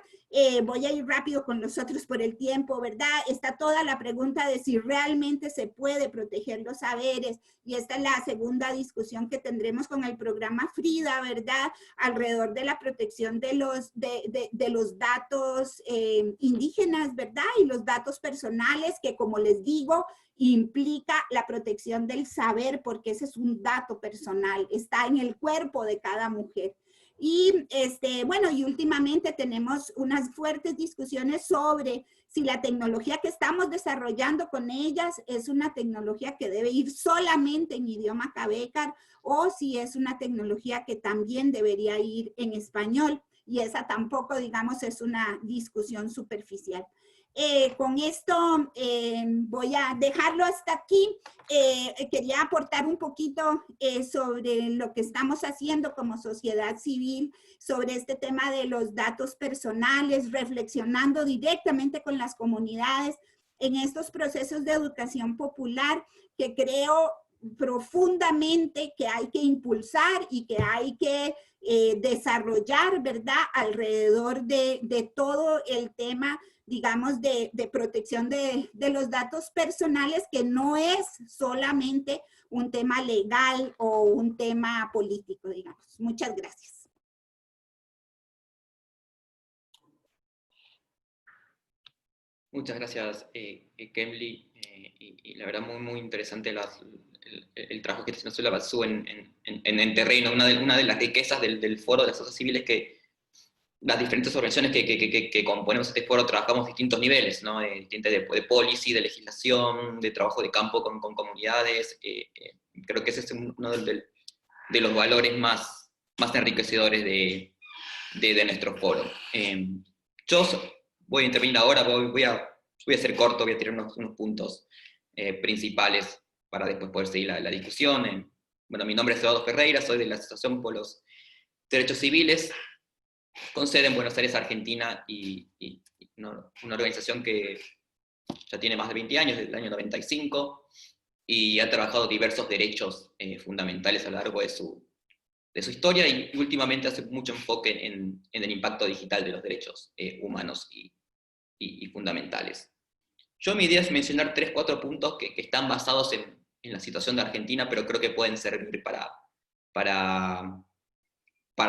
C: Voy a ir rápido con nosotros por el tiempo, ¿verdad? Está toda la pregunta de si realmente se puede proteger los saberes, y esta es la segunda discusión que tendremos con el programa Frida, ¿verdad? Alrededor de la protección de los datos indígenas, ¿verdad? Y los datos personales, que como les digo, implica la protección del saber, porque ese es un dato personal, está en el cuerpo de cada mujer. Y bueno, y últimamente tenemos unas fuertes discusiones sobre si la tecnología que estamos desarrollando con ellas es una tecnología que debe ir solamente en idioma Cabécar, o si es una tecnología que también debería ir en español. Y esa tampoco, digamos, es una discusión superficial. Con esto voy a dejarlo hasta aquí. Quería aportar un poquito sobre lo que estamos haciendo como sociedad civil, sobre este tema de los datos personales, reflexionando directamente con las comunidades en estos procesos de educación popular que creo profundamente que hay que impulsar y que hay que desarrollar, ¿verdad? Alrededor de todo el tema, digamos, de protección de los datos personales, que no es solamente un tema legal o un tema político, digamos. Muchas gracias.
A: Muchas gracias, Kemly, y la verdad muy interesante el trabajo que está haciendo Sula Bazú en terreno. Una de las riquezas del foro de la sociedad civil es que las diferentes organizaciones que componemos este foro trabajamos a distintos niveles, ¿no? De policy, de legislación, de trabajo de campo con comunidades. Creo que ese es uno de los valores más enriquecedores de nuestro foro. Yo voy a intervenir ahora, voy a ser corto, voy a tirar unos puntos principales para después poder seguir la discusión. Bueno, mi nombre es Eduardo Ferreira, soy de la Asociación por los Derechos Civiles, con sede en Buenos Aires, Argentina, y una organización que ya tiene más de 20 años, desde el año 95, y ha trabajado diversos derechos fundamentales a lo largo de su historia, y últimamente hace mucho enfoque en el impacto digital de los derechos humanos y fundamentales. Mi idea es mencionar 3-4 puntos que están basados en la situación de Argentina, pero creo que pueden servir para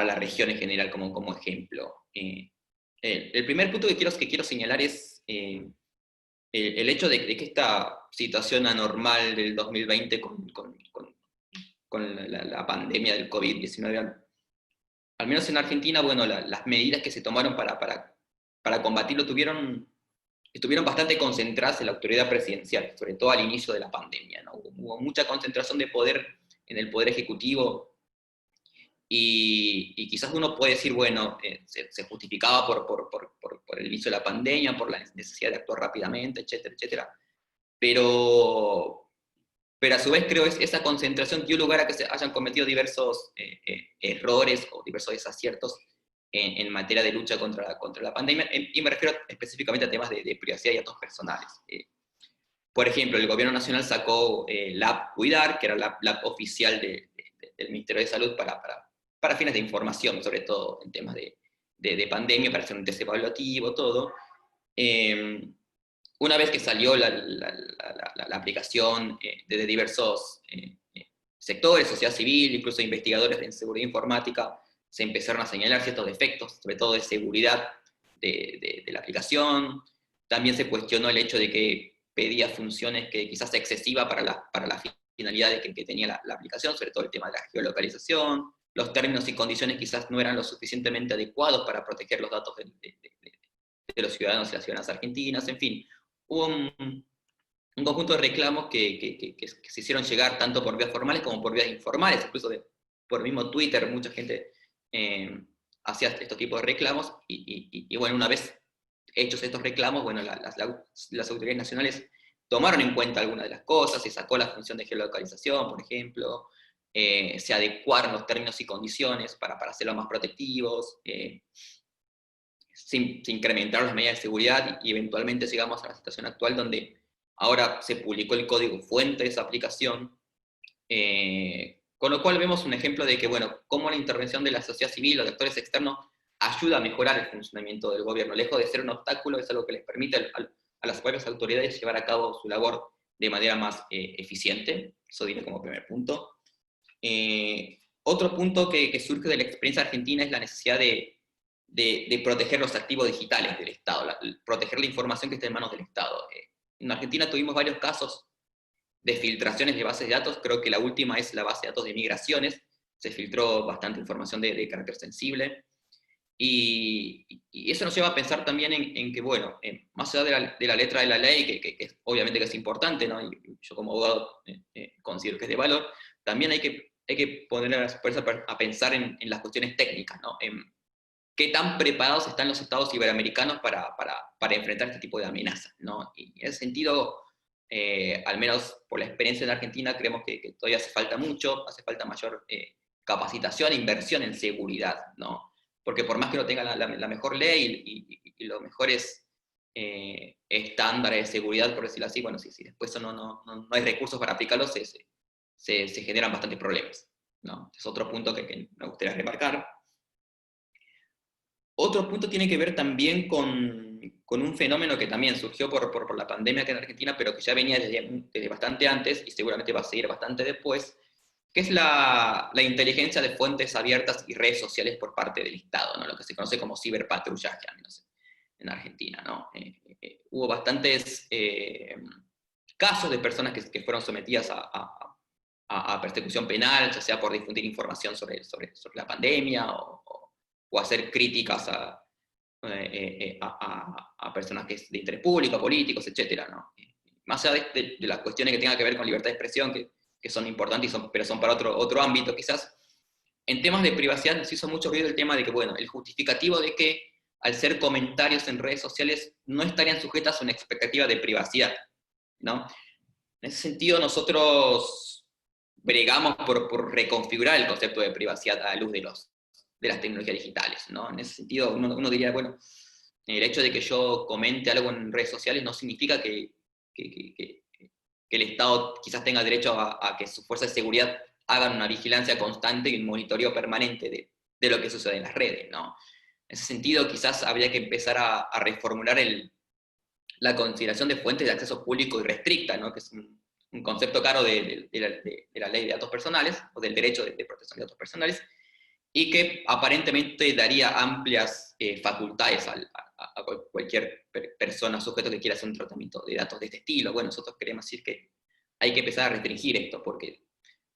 A: la región en general como ejemplo. El primer punto que quiero señalar es el hecho de que esta situación anormal del 2020 con la pandemia del COVID-19, al menos en Argentina, bueno, las medidas que se tomaron para combatirlo estuvieron bastante concentradas en la autoridad presidencial, sobre todo al inicio de la pandemia, ¿no? Hubo mucha concentración de poder en el poder ejecutivo, y quizás uno puede decir, bueno, se justificaba por el inicio de la pandemia, por la necesidad de actuar rápidamente, etcétera, etcétera. Pero a su vez creo que esa concentración dio lugar a que se hayan cometido diversos errores o diversos desaciertos en materia de lucha contra la pandemia, y me refiero específicamente a temas de privacidad y datos personales. Por ejemplo, el gobierno nacional sacó la app Cuidar, que era la app oficial del Ministerio de Salud para fines de información, sobre todo en temas de pandemia, para hacer un test evaluativo, todo. Una vez que salió la aplicación desde diversos sectores, sociedad civil, incluso investigadores en seguridad informática, se empezaron a señalar ciertos defectos, sobre todo de seguridad de la aplicación. También se cuestionó el hecho de que pedía funciones que quizás excesivas para la finalidad que tenía la aplicación, sobre todo el tema de la geolocalización. Los términos y condiciones quizás no eran lo suficientemente adecuados para proteger los datos de los ciudadanos y las ciudadanas argentinas. En fin, hubo un conjunto de reclamos que se hicieron llegar tanto por vías formales como por vías informales, incluso por mismo Twitter mucha gente hacía estos tipos de reclamos, y bueno, una vez hechos estos reclamos, bueno, las autoridades nacionales tomaron en cuenta algunas de las cosas, se sacó la función de geolocalización, por ejemplo, se adecuaron los términos y condiciones para hacerlos más protectivos, se incrementaron las medidas de seguridad, y eventualmente llegamos a la situación actual donde ahora se publicó el código fuente de esa aplicación, con lo cual vemos un ejemplo de que, bueno, cómo la intervención de la sociedad civil o de actores externos ayuda a mejorar el funcionamiento del gobierno. Lejos de ser un obstáculo, es algo que les permite a las propias autoridades llevar a cabo su labor de manera más eficiente. Eso diría como primer punto. Otro punto que surge de la experiencia argentina es la necesidad de proteger los activos digitales del Estado, proteger la información que está en manos del Estado. En Argentina tuvimos varios casos de filtraciones de bases de datos, creo que la última es la base de datos de migraciones, se filtró bastante información de carácter sensible, y eso nos lleva a pensar también en que, bueno, más allá de la letra de la ley, que obviamente que es importante, ¿no? Y yo como abogado considero que es de valor, también hay que poner a las personas a pensar en las cuestiones técnicas, ¿no? En qué tan preparados están los estados iberoamericanos para enfrentar este tipo de amenazas, ¿no? Y en ese sentido, al menos por la experiencia en Argentina, creemos que todavía hace falta mucho, hace falta mayor capacitación e inversión en seguridad, ¿no? Porque por más que no tenga la mejor ley y los mejores estándares de seguridad, por decirlo así, bueno, si después no hay recursos para aplicarlos, se generan bastantes problemas, ¿no? Es otro punto que me gustaría remarcar. Otro punto tiene que ver también con un fenómeno que también surgió por la pandemia acá en Argentina, pero que ya venía desde bastante antes, y seguramente va a seguir bastante después, que es la inteligencia de fuentes abiertas y redes sociales por parte del Estado, ¿no? Lo que se conoce como ciberpatrullaje, al menos en Argentina, ¿no? Hubo bastantes casos de personas que fueron sometidas a persecución penal, ya sea por difundir información sobre la pandemia o hacer críticas a personajes de interés público, políticos, etc., ¿no? Más allá de las cuestiones que tengan que ver con libertad de expresión, que son importantes, pero son para otro ámbito quizás, en temas de privacidad se hizo mucho ruido el tema de que, bueno, el justificativo de que al ser comentarios en redes sociales no estarían sujetas a una expectativa de privacidad, ¿no? En ese sentido nosotros bregamos por reconfigurar el concepto de privacidad a la luz de las tecnologías digitales, ¿no? En ese sentido, uno diría, bueno, el hecho de que yo comente algo en redes sociales no significa que el Estado quizás tenga derecho a que sus fuerzas de seguridad hagan una vigilancia constante y un monitoreo permanente de lo que sucede en las redes, ¿no? En ese sentido, quizás habría que empezar a reformular la consideración de fuentes de acceso público y restricta, ¿no? Que es un concepto claro de la ley de datos personales, o del derecho de protección de datos personales, y que aparentemente daría amplias facultades a cualquier persona, sujeto que quiera hacer un tratamiento de datos de este estilo. Bueno, nosotros queremos decir que hay que empezar a restringir esto, porque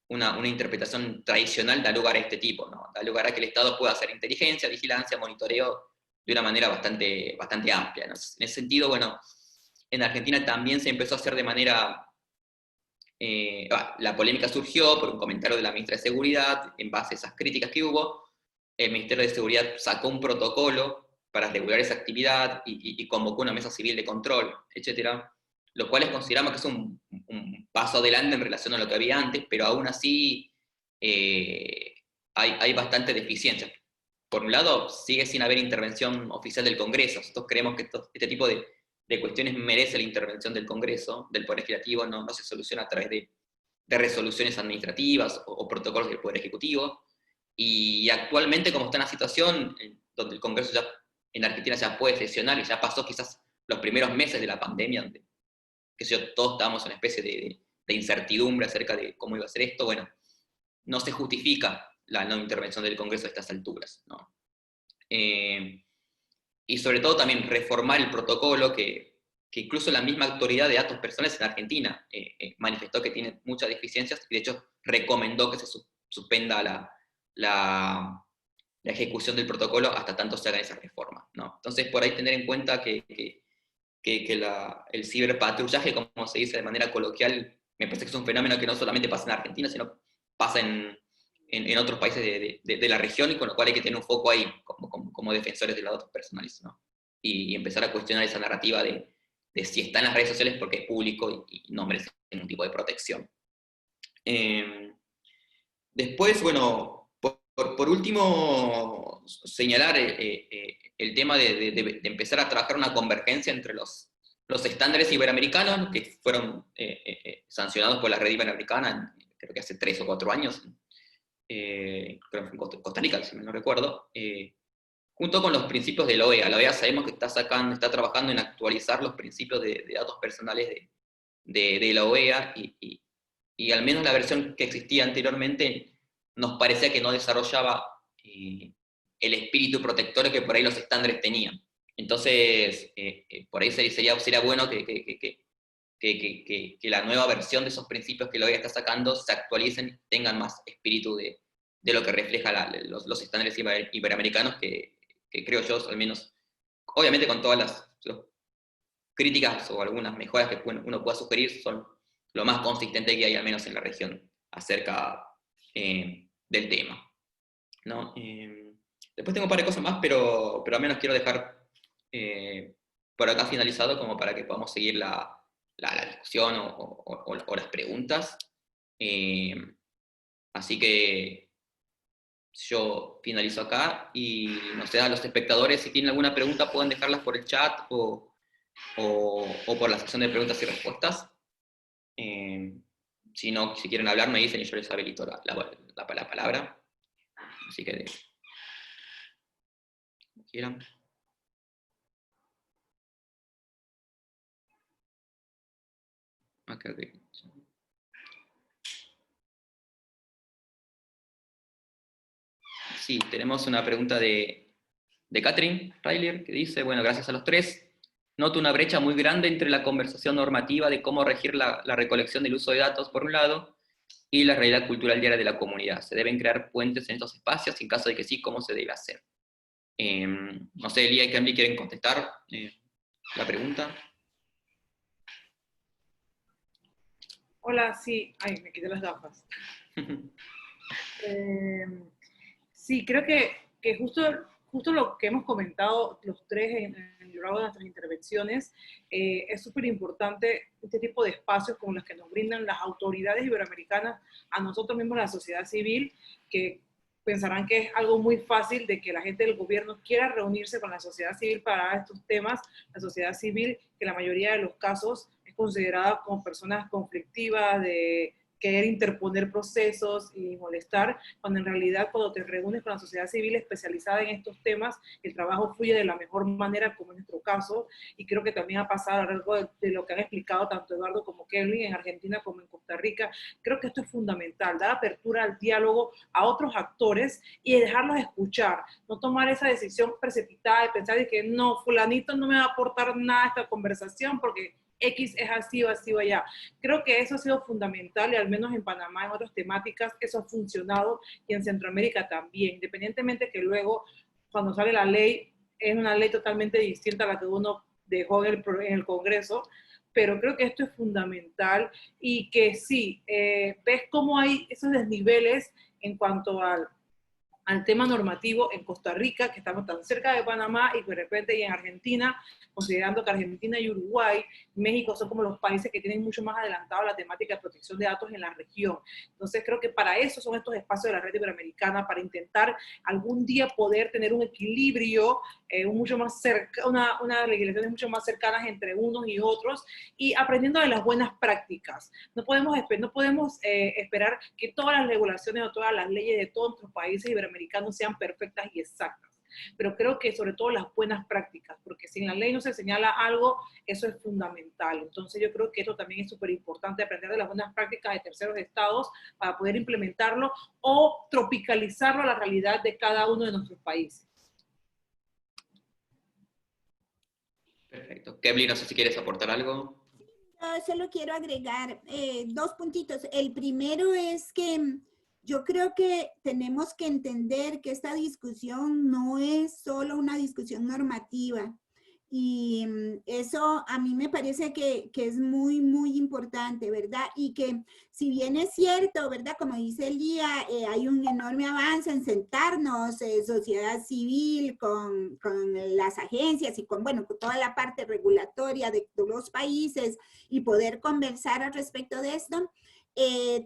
A: una interpretación tradicional da lugar a este tipo, ¿no? Da lugar a que el Estado pueda hacer inteligencia, vigilancia, monitoreo de una manera bastante amplia, ¿no? En ese sentido, bueno, en Argentina también se empezó a hacer de manera... la polémica surgió por un comentario de la ministra de Seguridad, en base a esas críticas que hubo, el Ministerio de Seguridad sacó un protocolo para regular esa actividad y convocó una mesa civil de control, etc., lo cual consideramos que es un paso adelante en relación a lo que había antes, pero aún así hay bastante deficiencia. Por un lado, sigue sin haber intervención oficial del Congreso. Nosotros creemos que este tipo de cuestiones merece la intervención del Congreso, del Poder Legislativo, no se soluciona a través de resoluciones administrativas o protocolos del Poder Ejecutivo. Y actualmente, como está en la situación, donde el Congreso ya en Argentina ya puede sesionar, y ya pasó quizás los primeros meses de la pandemia, donde todos estábamos en una especie de incertidumbre acerca de cómo iba a ser esto, bueno, no se justifica la no intervención del Congreso a estas alturas, ¿no? Y sobre todo también reformar el protocolo que incluso la misma autoridad de datos personales en Argentina manifestó que tiene muchas deficiencias y de hecho recomendó que se suspenda la ejecución del protocolo hasta tanto se haga esa reforma, ¿no? Entonces por ahí tener en cuenta que el ciberpatrullaje, como se dice de manera coloquial, me parece que es un fenómeno que no solamente pasa en Argentina, sino pasa en otros países de la región, y con lo cual hay que tener un foco ahí, como defensores de los datos personales, ¿no? Y empezar a cuestionar esa narrativa de si está en las redes sociales porque es público y no merece ningún tipo de protección. Después, bueno, por último, señalar el tema de empezar a trabajar una convergencia entre los estándares iberoamericanos, que fueron sancionados por la red iberoamericana, creo que hace 3 o 4 años, creo que fue en Costa Rica, si no recuerdo, junto con los principios de la OEA. La OEA sabemos que está trabajando en actualizar los principios de datos personales de la OEA, y al menos la versión que existía anteriormente nos parecía que no desarrollaba el espíritu protector que por ahí los estándares tenían. Entonces, por ahí sería bueno que la nueva versión de esos principios que la OEA está sacando se actualicen, tengan más espíritu de lo que refleja los estándares iberoamericanos, que creo yo, al menos, obviamente con todas las críticas o algunas mejoras que uno pueda sugerir, son lo más consistente que hay, al menos en la región, acerca del tema, ¿no? Después tengo un par de cosas más, pero al menos quiero dejar por acá finalizado, como para que podamos seguir la discusión o las preguntas. Así que yo finalizo acá, y no sé, a los espectadores, si tienen alguna pregunta, pueden dejarlas por el chat o por la sección de preguntas y respuestas. Si no, si quieren hablar, me dicen y yo les habilito la palabra. Así que, como quieran. Okay. Sí, tenemos una pregunta de Catherine Ryler, que dice, bueno, gracias a los tres. Noto una brecha muy grande entre la conversación normativa de cómo regir la recolección del uso de datos, por un lado, y la realidad cultural diaria de la comunidad. ¿Se deben crear puentes en estos espacios? En caso de que sí, ¿cómo se debe hacer? No sé, Elia y Cami, ¿quieren contestar la pregunta?
B: Hola, sí. Ay, me quité las gafas. Sí, creo que justo lo que hemos comentado los tres en lo largo de nuestras intervenciones, es súper importante este tipo de espacios como los que nos brindan las autoridades iberoamericanas a nosotros mismos, la sociedad civil, que pensarán que es algo muy fácil de que la gente del gobierno quiera reunirse con la sociedad civil para estos temas. La sociedad civil, que en la mayoría de los casos es considerada como personas conflictivas, de querer interponer procesos y molestar, cuando en realidad cuando te reúnes con la sociedad civil especializada en estos temas, el trabajo fluye de la mejor manera, como en nuestro caso, y creo que también ha pasado a lo largo de lo que han explicado tanto Eduardo como Kelly, en Argentina como en Costa Rica. Creo que esto es fundamental, dar apertura al diálogo a otros actores y dejarlos escuchar, no tomar esa decisión precipitada de pensar de que no, fulanito no me va a aportar nada a esta conversación porque X es así o así o allá. Creo que eso ha sido fundamental, y al menos en Panamá, en otras temáticas, eso ha funcionado, y en Centroamérica también, independientemente que luego, cuando sale la ley, es una ley totalmente distinta a la que uno dejó en el Congreso, pero creo que esto es fundamental, y que sí, ves cómo hay esos desniveles en cuanto al tema normativo en Costa Rica, que estamos tan cerca de Panamá, y de repente y en Argentina, considerando que Argentina y Uruguay, México son como los países que tienen mucho más adelantado la temática de protección de datos en la región. Entonces creo que para eso son estos espacios de la red iberoamericana, para intentar algún día poder tener un equilibrio, mucho más unas legislaciones mucho más cercanas entre unos y otros, y aprendiendo de las buenas prácticas. No podemos esperar que todas las regulaciones o todas las leyes de todos nuestros países iberoamericanos sean perfectas y exactas, pero creo que sobre todo las buenas prácticas, porque si en la ley no se señala algo, eso es fundamental. Entonces yo creo que eso también es súper importante, aprender de las buenas prácticas de terceros estados para poder implementarlo o tropicalizarlo a la realidad de cada uno de nuestros países.
A: Perfecto. Kevly, no sé si quieres aportar algo.
C: Solo quiero agregar 2 puntitos. El primero es que yo creo que tenemos que entender que esta discusión no es solo una discusión normativa, y eso a mí me parece que es muy, muy importante, ¿verdad? Y que si bien es cierto, ¿verdad? Como dice Elía, hay un enorme avance en sentarnos, sociedad civil, con las agencias y con, bueno, con toda la parte regulatoria de los países, y poder conversar al respecto de esto.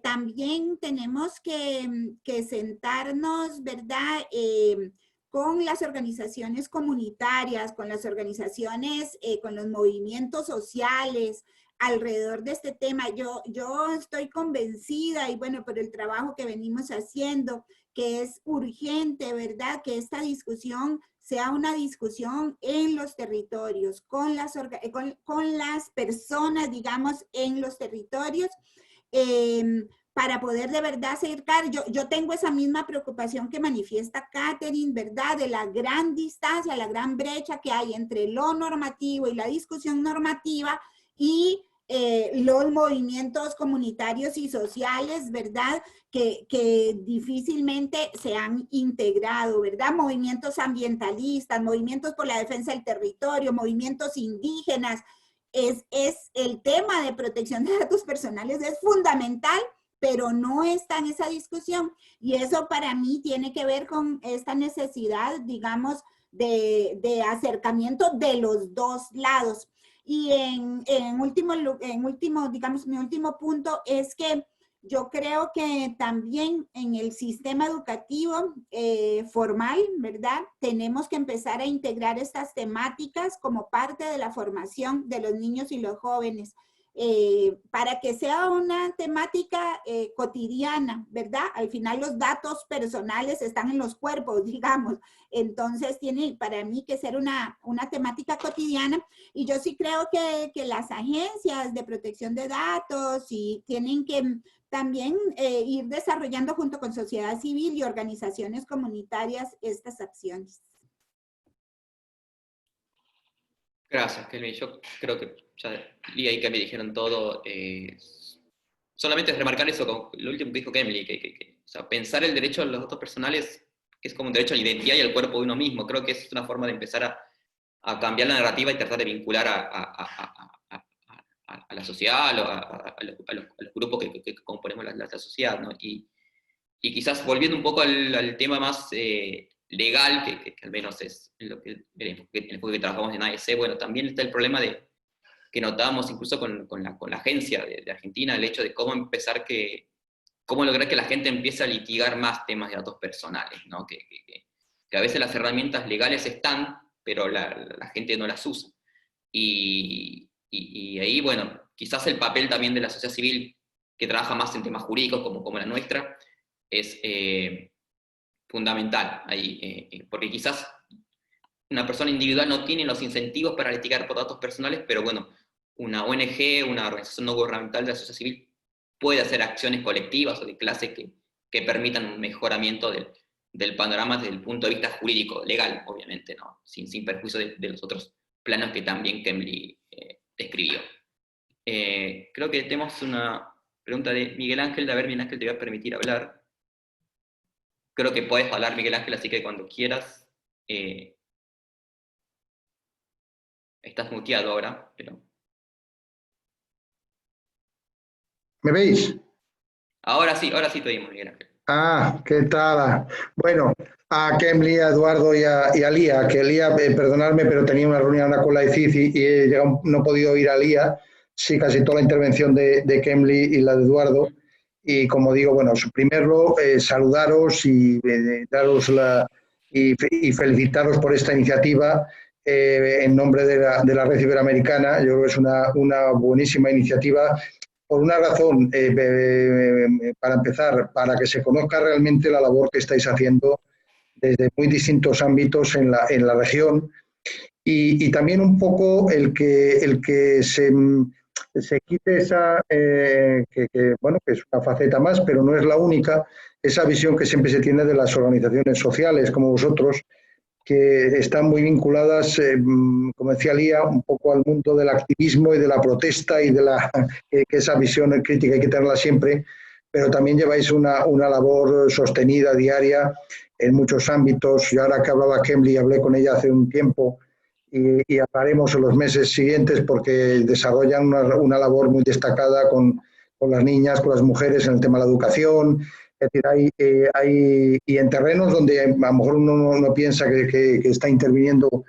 C: También tenemos que sentarnos, ¿verdad? Con las organizaciones comunitarias, con las organizaciones, con los movimientos sociales alrededor de este tema. Yo estoy convencida, y bueno, por el trabajo que venimos haciendo, que es urgente, ¿verdad? Que esta discusión sea una discusión en los territorios, con las personas, digamos, en los territorios, para poder de verdad acercar. Yo tengo esa misma preocupación que manifiesta Catherine, ¿verdad? De la gran distancia, la gran brecha que hay entre lo normativo y la discusión normativa y los movimientos comunitarios y sociales, ¿verdad? Que difícilmente se han integrado, ¿verdad? Movimientos ambientalistas, movimientos por la defensa del territorio, movimientos indígenas. Es el tema de protección de datos personales es fundamental, pero no está en esa discusión. Y eso para mí tiene que ver con esta necesidad, digamos, de acercamiento de los dos lados. Y en último, digamos, mi último punto es que yo creo que también en el sistema educativo formal, ¿verdad? Tenemos que empezar a integrar estas temáticas como parte de la formación de los niños y los jóvenes. Para que sea una temática cotidiana, ¿verdad? Al final los datos personales están en los cuerpos, digamos. Entonces tiene para mí que ser una temática cotidiana, y yo sí creo que las agencias de protección de datos tienen que también ir desarrollando junto con sociedad civil y organizaciones comunitarias estas acciones.
A: Gracias, Kelly. Yo creo que ya Lía y Kemly dijeron todo. Solamente es remarcar eso, lo último que dijo Kemly, o sea, pensar el derecho a los datos personales es como un derecho a la identidad y al cuerpo de uno mismo. Creo que es una forma de empezar a cambiar la narrativa y tratar de vincular a la sociedad, a los grupos que componemos la sociedad, ¿no? Y quizás volviendo un poco al tema más legal, que al menos es lo que, el enfoque que trabajamos en AEC, bueno, también está el problema que notábamos incluso con la agencia de Argentina, el hecho de cómo lograr que la gente empiece a litigar más temas de datos personales, ¿no? Que a veces las herramientas legales están, pero la gente no las usa. Y ahí, bueno, quizás el papel también de la sociedad civil, que trabaja más en temas jurídicos como la nuestra, es fundamental ahí, porque quizás una persona individual no tiene los incentivos para litigar por datos personales, pero bueno, una ONG, una organización no gubernamental de la sociedad civil puede hacer acciones colectivas o de clase que permitan un mejoramiento del panorama desde el punto de vista jurídico, legal, obviamente, ¿no? Sin perjuicio de los otros planos que también Kemly describió. Creo que tenemos una pregunta de Miguel Ángel. A ver, Miguel Ángel, te voy a permitir hablar. Creo que puedes hablar, Miguel Ángel, así que cuando quieras. Estás muteado ahora, pero...
D: ¿Me veis?
A: Ahora sí te oímos, Miguel Ángel.
D: Ah, ¿qué tal? Bueno, a Kemly, a Eduardo y a Lía, que Lía, perdonadme, pero tenía una reunión con la ICIC y no he podido ir a Lía, sí, casi toda la intervención de Kemly y la de Eduardo. Y como digo, bueno, primero saludaros y daros y felicitaros por esta iniciativa en nombre de la Red Iberoamericana. Yo creo que es una buenísima iniciativa. Por una razón, para empezar, para que se conozca realmente la labor que estáis haciendo desde muy distintos ámbitos en la región, y también un poco el que se quite esa, bueno, que es una faceta más, pero no es la única, esa visión que siempre se tiene de las organizaciones sociales como vosotros, que están muy vinculadas, como decía Lía, un poco al mundo del activismo y de la protesta y de que esa visión crítica hay que tenerla siempre, pero también lleváis una labor sostenida, diaria, en muchos ámbitos. Y ahora que hablaba Kemly, hablé con ella hace un tiempo y hablaremos en los meses siguientes porque desarrollan una labor muy destacada con las niñas, con las mujeres en el tema de la educación. Es decir, y en terrenos donde a lo mejor uno no piensa que está interviniendo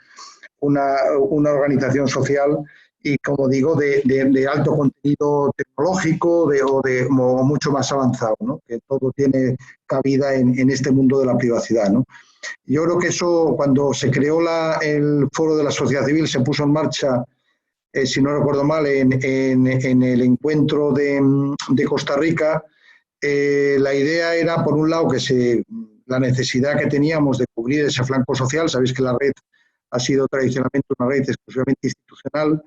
D: una organización social y, como digo, de alto contenido tecnológico o mucho más avanzado, ¿no? Que todo tiene cabida en este mundo de la privacidad, ¿no? Yo creo que eso, cuando se creó el Foro de la Sociedad Civil, se puso en marcha, si no recuerdo mal, en el encuentro de Costa Rica. La idea era, por un lado, que se la necesidad que teníamos de cubrir ese flanco social. Sabéis que la red ha sido tradicionalmente una red exclusivamente institucional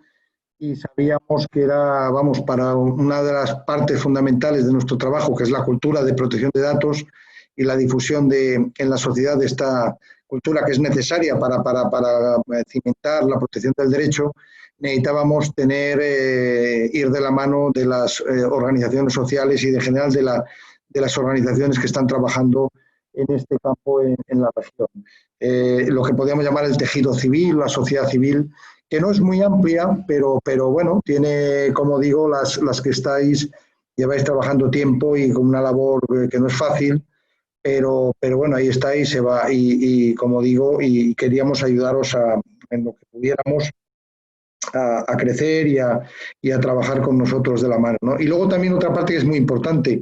D: y sabíamos que era, vamos, para una de las partes fundamentales de nuestro trabajo, que es la cultura de protección de datos y la difusión en la sociedad de esta cultura que es necesaria para cimentar la protección del derecho, necesitábamos ir de la mano de las organizaciones sociales y, en general, de las organizaciones que están trabajando en este campo en la región. Lo que podríamos llamar el tejido civil, la sociedad civil, que no es muy amplia, pero bueno, tiene, como digo, las que lleváis trabajando tiempo y con una labor que no es fácil, pero bueno, ahí estáis, se va, y como digo, y queríamos ayudaros en lo que pudiéramos a crecer y a trabajar con nosotros de la mano, ¿no? Y luego también otra parte que es muy importante,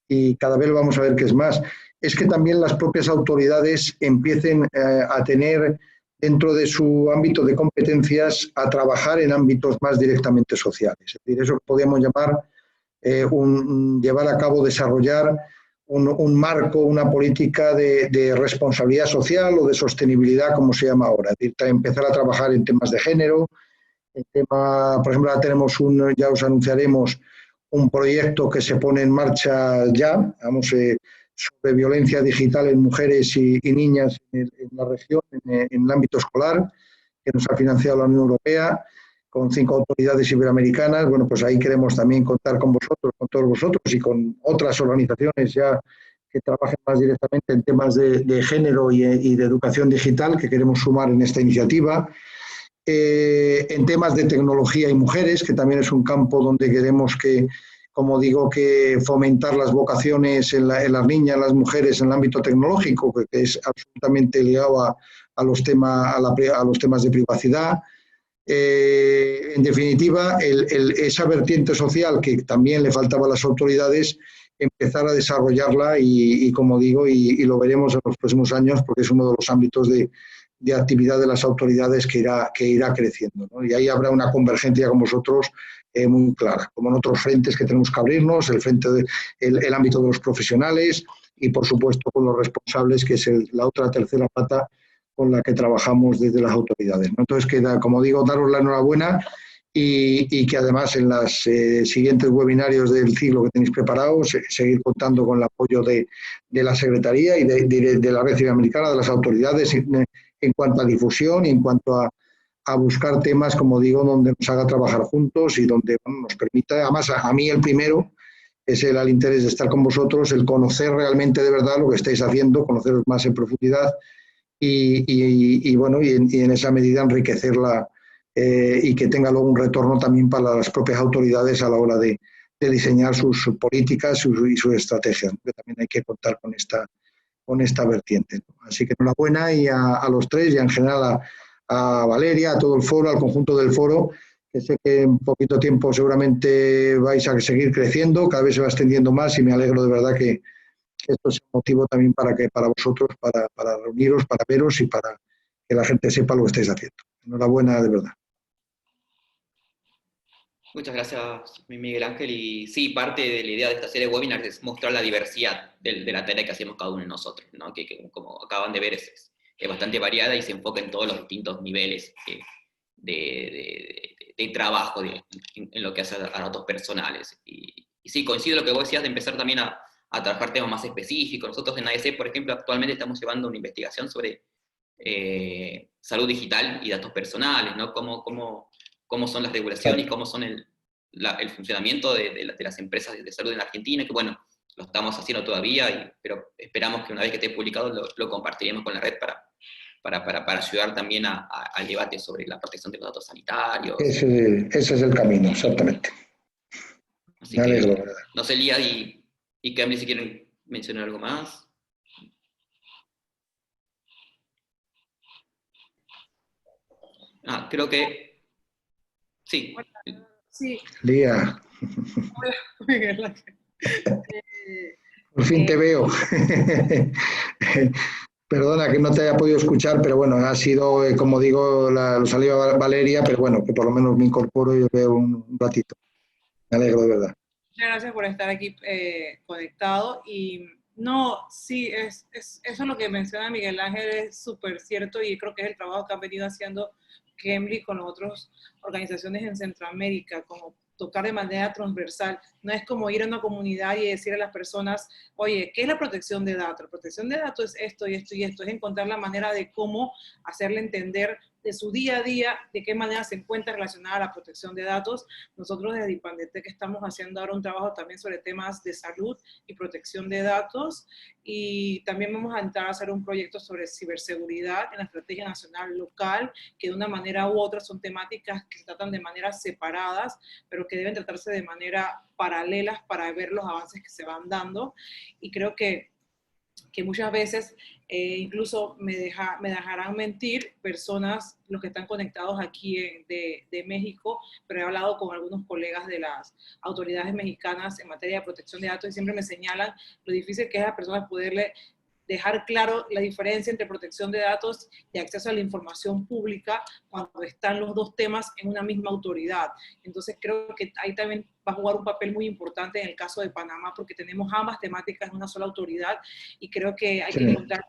D: y cada vez vamos a ver que es más, es que también las propias autoridades empiecen a tener dentro de su ámbito de competencias a trabajar en ámbitos más directamente sociales. Es decir, eso que podríamos llamar llevar a cabo, desarrollar un marco, una política de responsabilidad social o de sostenibilidad, como se llama ahora. Es decir, empezar a trabajar en temas de género, por ejemplo, ahora tenemos ya os anunciaremos un proyecto que se pone en marcha ya, sobre violencia digital en mujeres y niñas en la región, en el ámbito escolar, que nos ha financiado la Unión Europea, con 5 autoridades iberoamericanas. Bueno, pues ahí queremos también contar con vosotros, con todos vosotros y con otras organizaciones ya que trabajen más directamente en temas de género y de educación digital, que queremos sumar en esta iniciativa. En temas de tecnología y mujeres, que también es un campo donde queremos como digo, que fomentar las vocaciones en las niñas, en las mujeres en el ámbito tecnológico, que es absolutamente ligado a los temas de privacidad. En definitiva, esa vertiente social que también le faltaba a las autoridades, empezar a desarrollarla y como digo, y lo veremos en los próximos años, porque es uno de los ámbitos de actividad de las autoridades que irá creciendo, ¿no? Y ahí habrá una convergencia con vosotros muy clara, como en otros frentes que tenemos que abrirnos, el ámbito de los profesionales y, por supuesto, con los responsables, que es la otra tercera pata con la que trabajamos desde las autoridades, ¿no? Entonces, como digo, daros la enhorabuena y que además en los siguientes webinarios del ciclo que tenéis preparados, seguir contando con el apoyo de la Secretaría y de la Red Iberoamericana, de las autoridades, en cuanto a difusión y en cuanto a buscar temas, como digo, donde nos haga trabajar juntos y donde nos permita, además a mí el primero, es el interés de estar con vosotros, el conocer realmente de verdad lo que estáis haciendo, conoceros más en profundidad y en esa medida enriquecerla y que tenga luego un retorno también para las propias autoridades a la hora de diseñar sus políticas y sus estrategias, porque también hay que contar con esta vertiente. Así que enhorabuena y a los tres y en general a Valeria, a todo el foro, al conjunto del foro, que sé que en poquito tiempo seguramente vais a seguir creciendo, cada vez se va extendiendo más y me alegro de verdad que esto es un motivo también para vosotros, para reuniros, para veros y para que la gente sepa lo que estáis haciendo. Enhorabuena de verdad.
A: Muchas gracias, Miguel Ángel. Y sí, parte de la idea de esta serie de webinars es mostrar la diversidad de la tarea que hacemos cada uno de nosotros, ¿no? Que como acaban de ver es bastante variada y se enfoca en todos los distintos niveles de trabajo en lo que hace a datos personales. Y sí, coincido en lo que vos decías de empezar también a trabajar temas más específicos. Nosotros en ADC, por ejemplo, actualmente estamos llevando una investigación sobre salud digital y datos personales, ¿no? Cómo son las regulaciones, cómo son el funcionamiento de las empresas de salud en Argentina, que bueno, lo estamos haciendo todavía, pero esperamos que una vez que esté publicado lo compartiremos con la red para ayudar también al debate sobre la protección de los datos sanitarios.
D: Ese es el camino, exactamente.
A: Así
D: me alegro,
A: que,
D: ¿verdad?
A: no sé, Lía y Cami, si quieren mencionar algo más. Creo que sí.
B: Sí.
D: Lía.
B: Hola, Miguel Ángel.
D: Por fin te veo. Perdona que no te haya podido escuchar, pero bueno, ha sido, como digo, lo salió Valeria, pero bueno, que por lo menos me incorporo y veo un ratito. Me alegro de verdad.
B: Muchas gracias por estar aquí conectado y No, sí, eso es lo que menciona Miguel Ángel, es súper cierto y creo que es el trabajo que han venido haciendo Cambly con las otras organizaciones en Centroamérica, como tocar de manera transversal. No es como ir a una comunidad y decir a las personas, oye, ¿qué es la protección de datos? La protección de datos es esto y esto y esto, es encontrar la manera de cómo hacerle entender de su día a día, de qué manera se encuentra relacionada a la protección de datos. Nosotros desde Ipandetec estamos haciendo ahora un trabajo también sobre temas de salud y protección de datos, y también vamos a entrar a hacer un proyecto sobre ciberseguridad en la estrategia nacional local, que de una manera u otra son temáticas que se tratan de maneras separadas, pero que deben tratarse de manera paralelas para ver los avances que se van dando. Y creo que muchas veces incluso me dejarán mentir personas, los que están conectados aquí de México, pero he hablado con algunos colegas de las autoridades mexicanas en materia de protección de datos y siempre me señalan lo difícil que es a las personas poderle dejar claro la diferencia entre protección de datos y acceso a la información pública cuando están los dos temas en una misma autoridad. Entonces creo que ahí también va a jugar un papel muy importante en el caso de Panamá, porque tenemos ambas temáticas en una sola autoridad y creo que hay que encontrar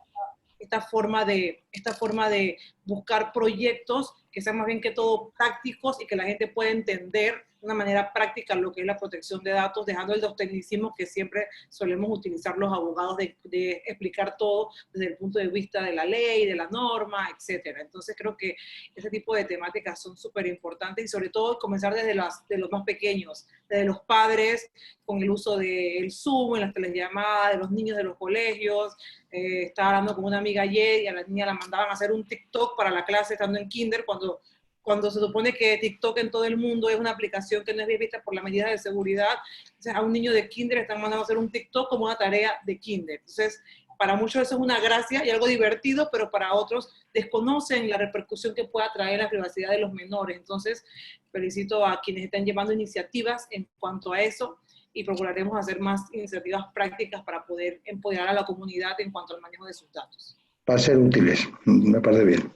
B: esta forma de buscar proyectos que sean más bien que todo prácticos y que la gente pueda entender de una manera práctica lo que es la protección de datos, dejando el dos tecnicismos que siempre solemos utilizar los abogados de explicar todo desde el punto de vista de la ley, de la norma, etc. Entonces creo que ese tipo de temáticas son súper importantes y sobre todo comenzar desde de los más pequeños, desde los padres, con el uso del Zoom, en las telellamadas, de los niños de los colegios. Estaba hablando con una amiga ayer y a la niña la mandaban a hacer un TikTok para la clase estando en kinder, cuando se supone que TikTok en todo el mundo es una aplicación que no es bien vista por las medidas de seguridad. Entonces a un niño de kinder están mandando a hacer un TikTok como una tarea de kinder. Entonces para muchos eso es una gracia y algo divertido, pero para otros desconocen la repercusión que pueda traer la privacidad de los menores. Entonces felicito a quienes están llevando iniciativas en cuanto a eso y procuraremos hacer más iniciativas prácticas para poder empoderar a la comunidad en cuanto al manejo de sus datos.
D: Va a ser útiles, me parece bien.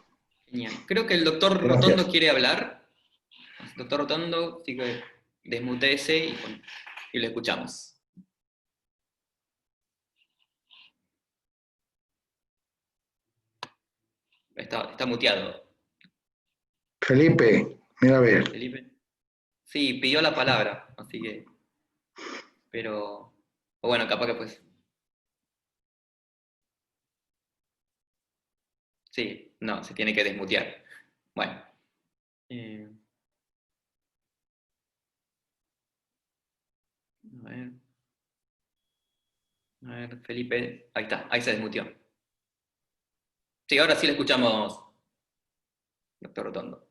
A: Genial. Creo que el doctor Rotondo quiere hablar. Doctor Rotondo, así que desmutéese y lo escuchamos. Está muteado.
D: Felipe, mira a ver.
A: Felipe. Sí, pidió la palabra, así que... Pero... O bueno, capaz que pues... Sí, no, se tiene que desmutear. Bueno. A ver, Felipe. Ahí está, ahí se desmuteó. Sí, ahora sí le escuchamos, doctor Rotondo.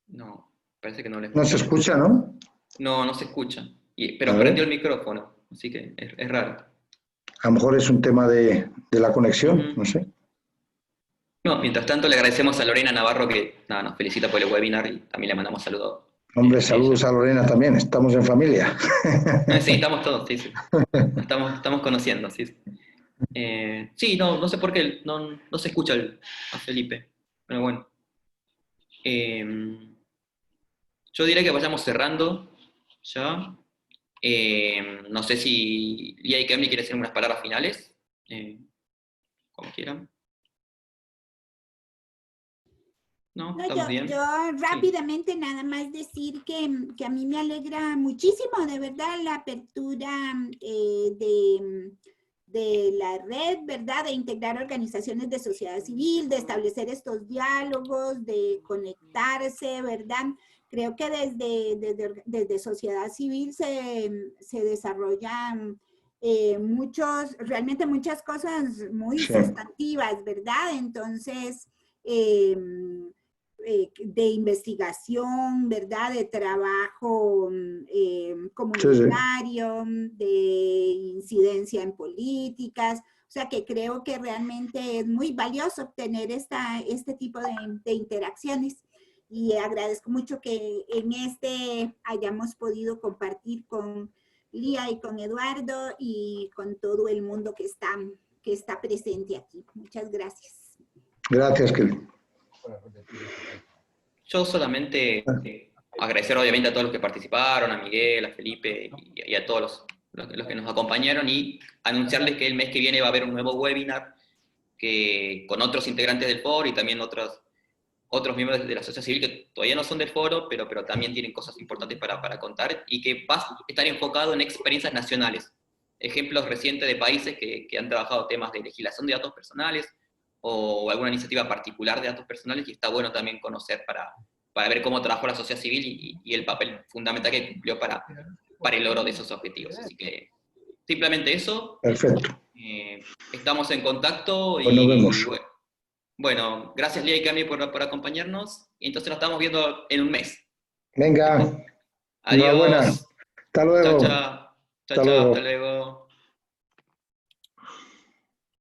A: No, parece que no le escucha.
D: No se escucha, ¿no?
A: No, no se escucha. Pero prendió el micrófono, así que es raro.
D: A lo mejor es un tema de la conexión, no sé.
A: No, mientras tanto le agradecemos a Lorena Navarro que nos felicita por el webinar y también le mandamos saludos.
D: Hombre, saludos a Lorena también, estamos en familia.
A: Sí, estamos todos, sí. Estamos conociendo, sí. Sí, no sé por qué no se escucha a Felipe, pero bueno. Yo diría que vayamos cerrando ya. No sé si Lía y Cambly quieren hacer unas palabras finales, como quieran. No, estamos bien.
C: Yo rápidamente nada más decir que a mí me alegra muchísimo, de verdad, la apertura de la red, ¿verdad? De integrar organizaciones de sociedad civil, de establecer estos diálogos, de conectarse, ¿verdad? Creo que desde sociedad civil se desarrollan realmente muchas cosas muy sustantivas, ¿verdad? Entonces, de investigación, ¿verdad? De trabajo comunitario, de incidencia en políticas. O sea, que creo que realmente es muy valioso obtener este tipo de interacciones. Y agradezco mucho que en hayamos podido compartir con Lía y con Eduardo y con todo el mundo que está presente aquí. Muchas gracias.
D: Gracias, Kelly.
A: Yo solamente agradecer obviamente a todos los que participaron, a Miguel, a Felipe y a todos los que nos acompañaron, y anunciarles que el mes que viene va a haber un nuevo webinar con otros integrantes del foro y también otros miembros de la sociedad civil que todavía no son del foro, pero también tienen cosas importantes para contar, y que va a estar enfocado en experiencias nacionales. Ejemplos recientes de países que han trabajado temas de legislación de datos personales o alguna iniciativa particular de datos personales, y está bueno también conocer para ver cómo trabajó la sociedad civil y el papel fundamental que cumplió para el logro de esos objetivos. Así que simplemente eso.
D: Perfecto.
A: Estamos en contacto
D: Pues nos vemos.
A: Bueno, gracias Lía y Cami por acompañarnos, y entonces nos estamos viendo en un mes.
D: Venga.
A: Adiós.
D: Enhorabuena. Hasta luego.
A: Chao, chao. Chao,
D: Hasta
A: chao.
D: luego.
A: Hasta luego.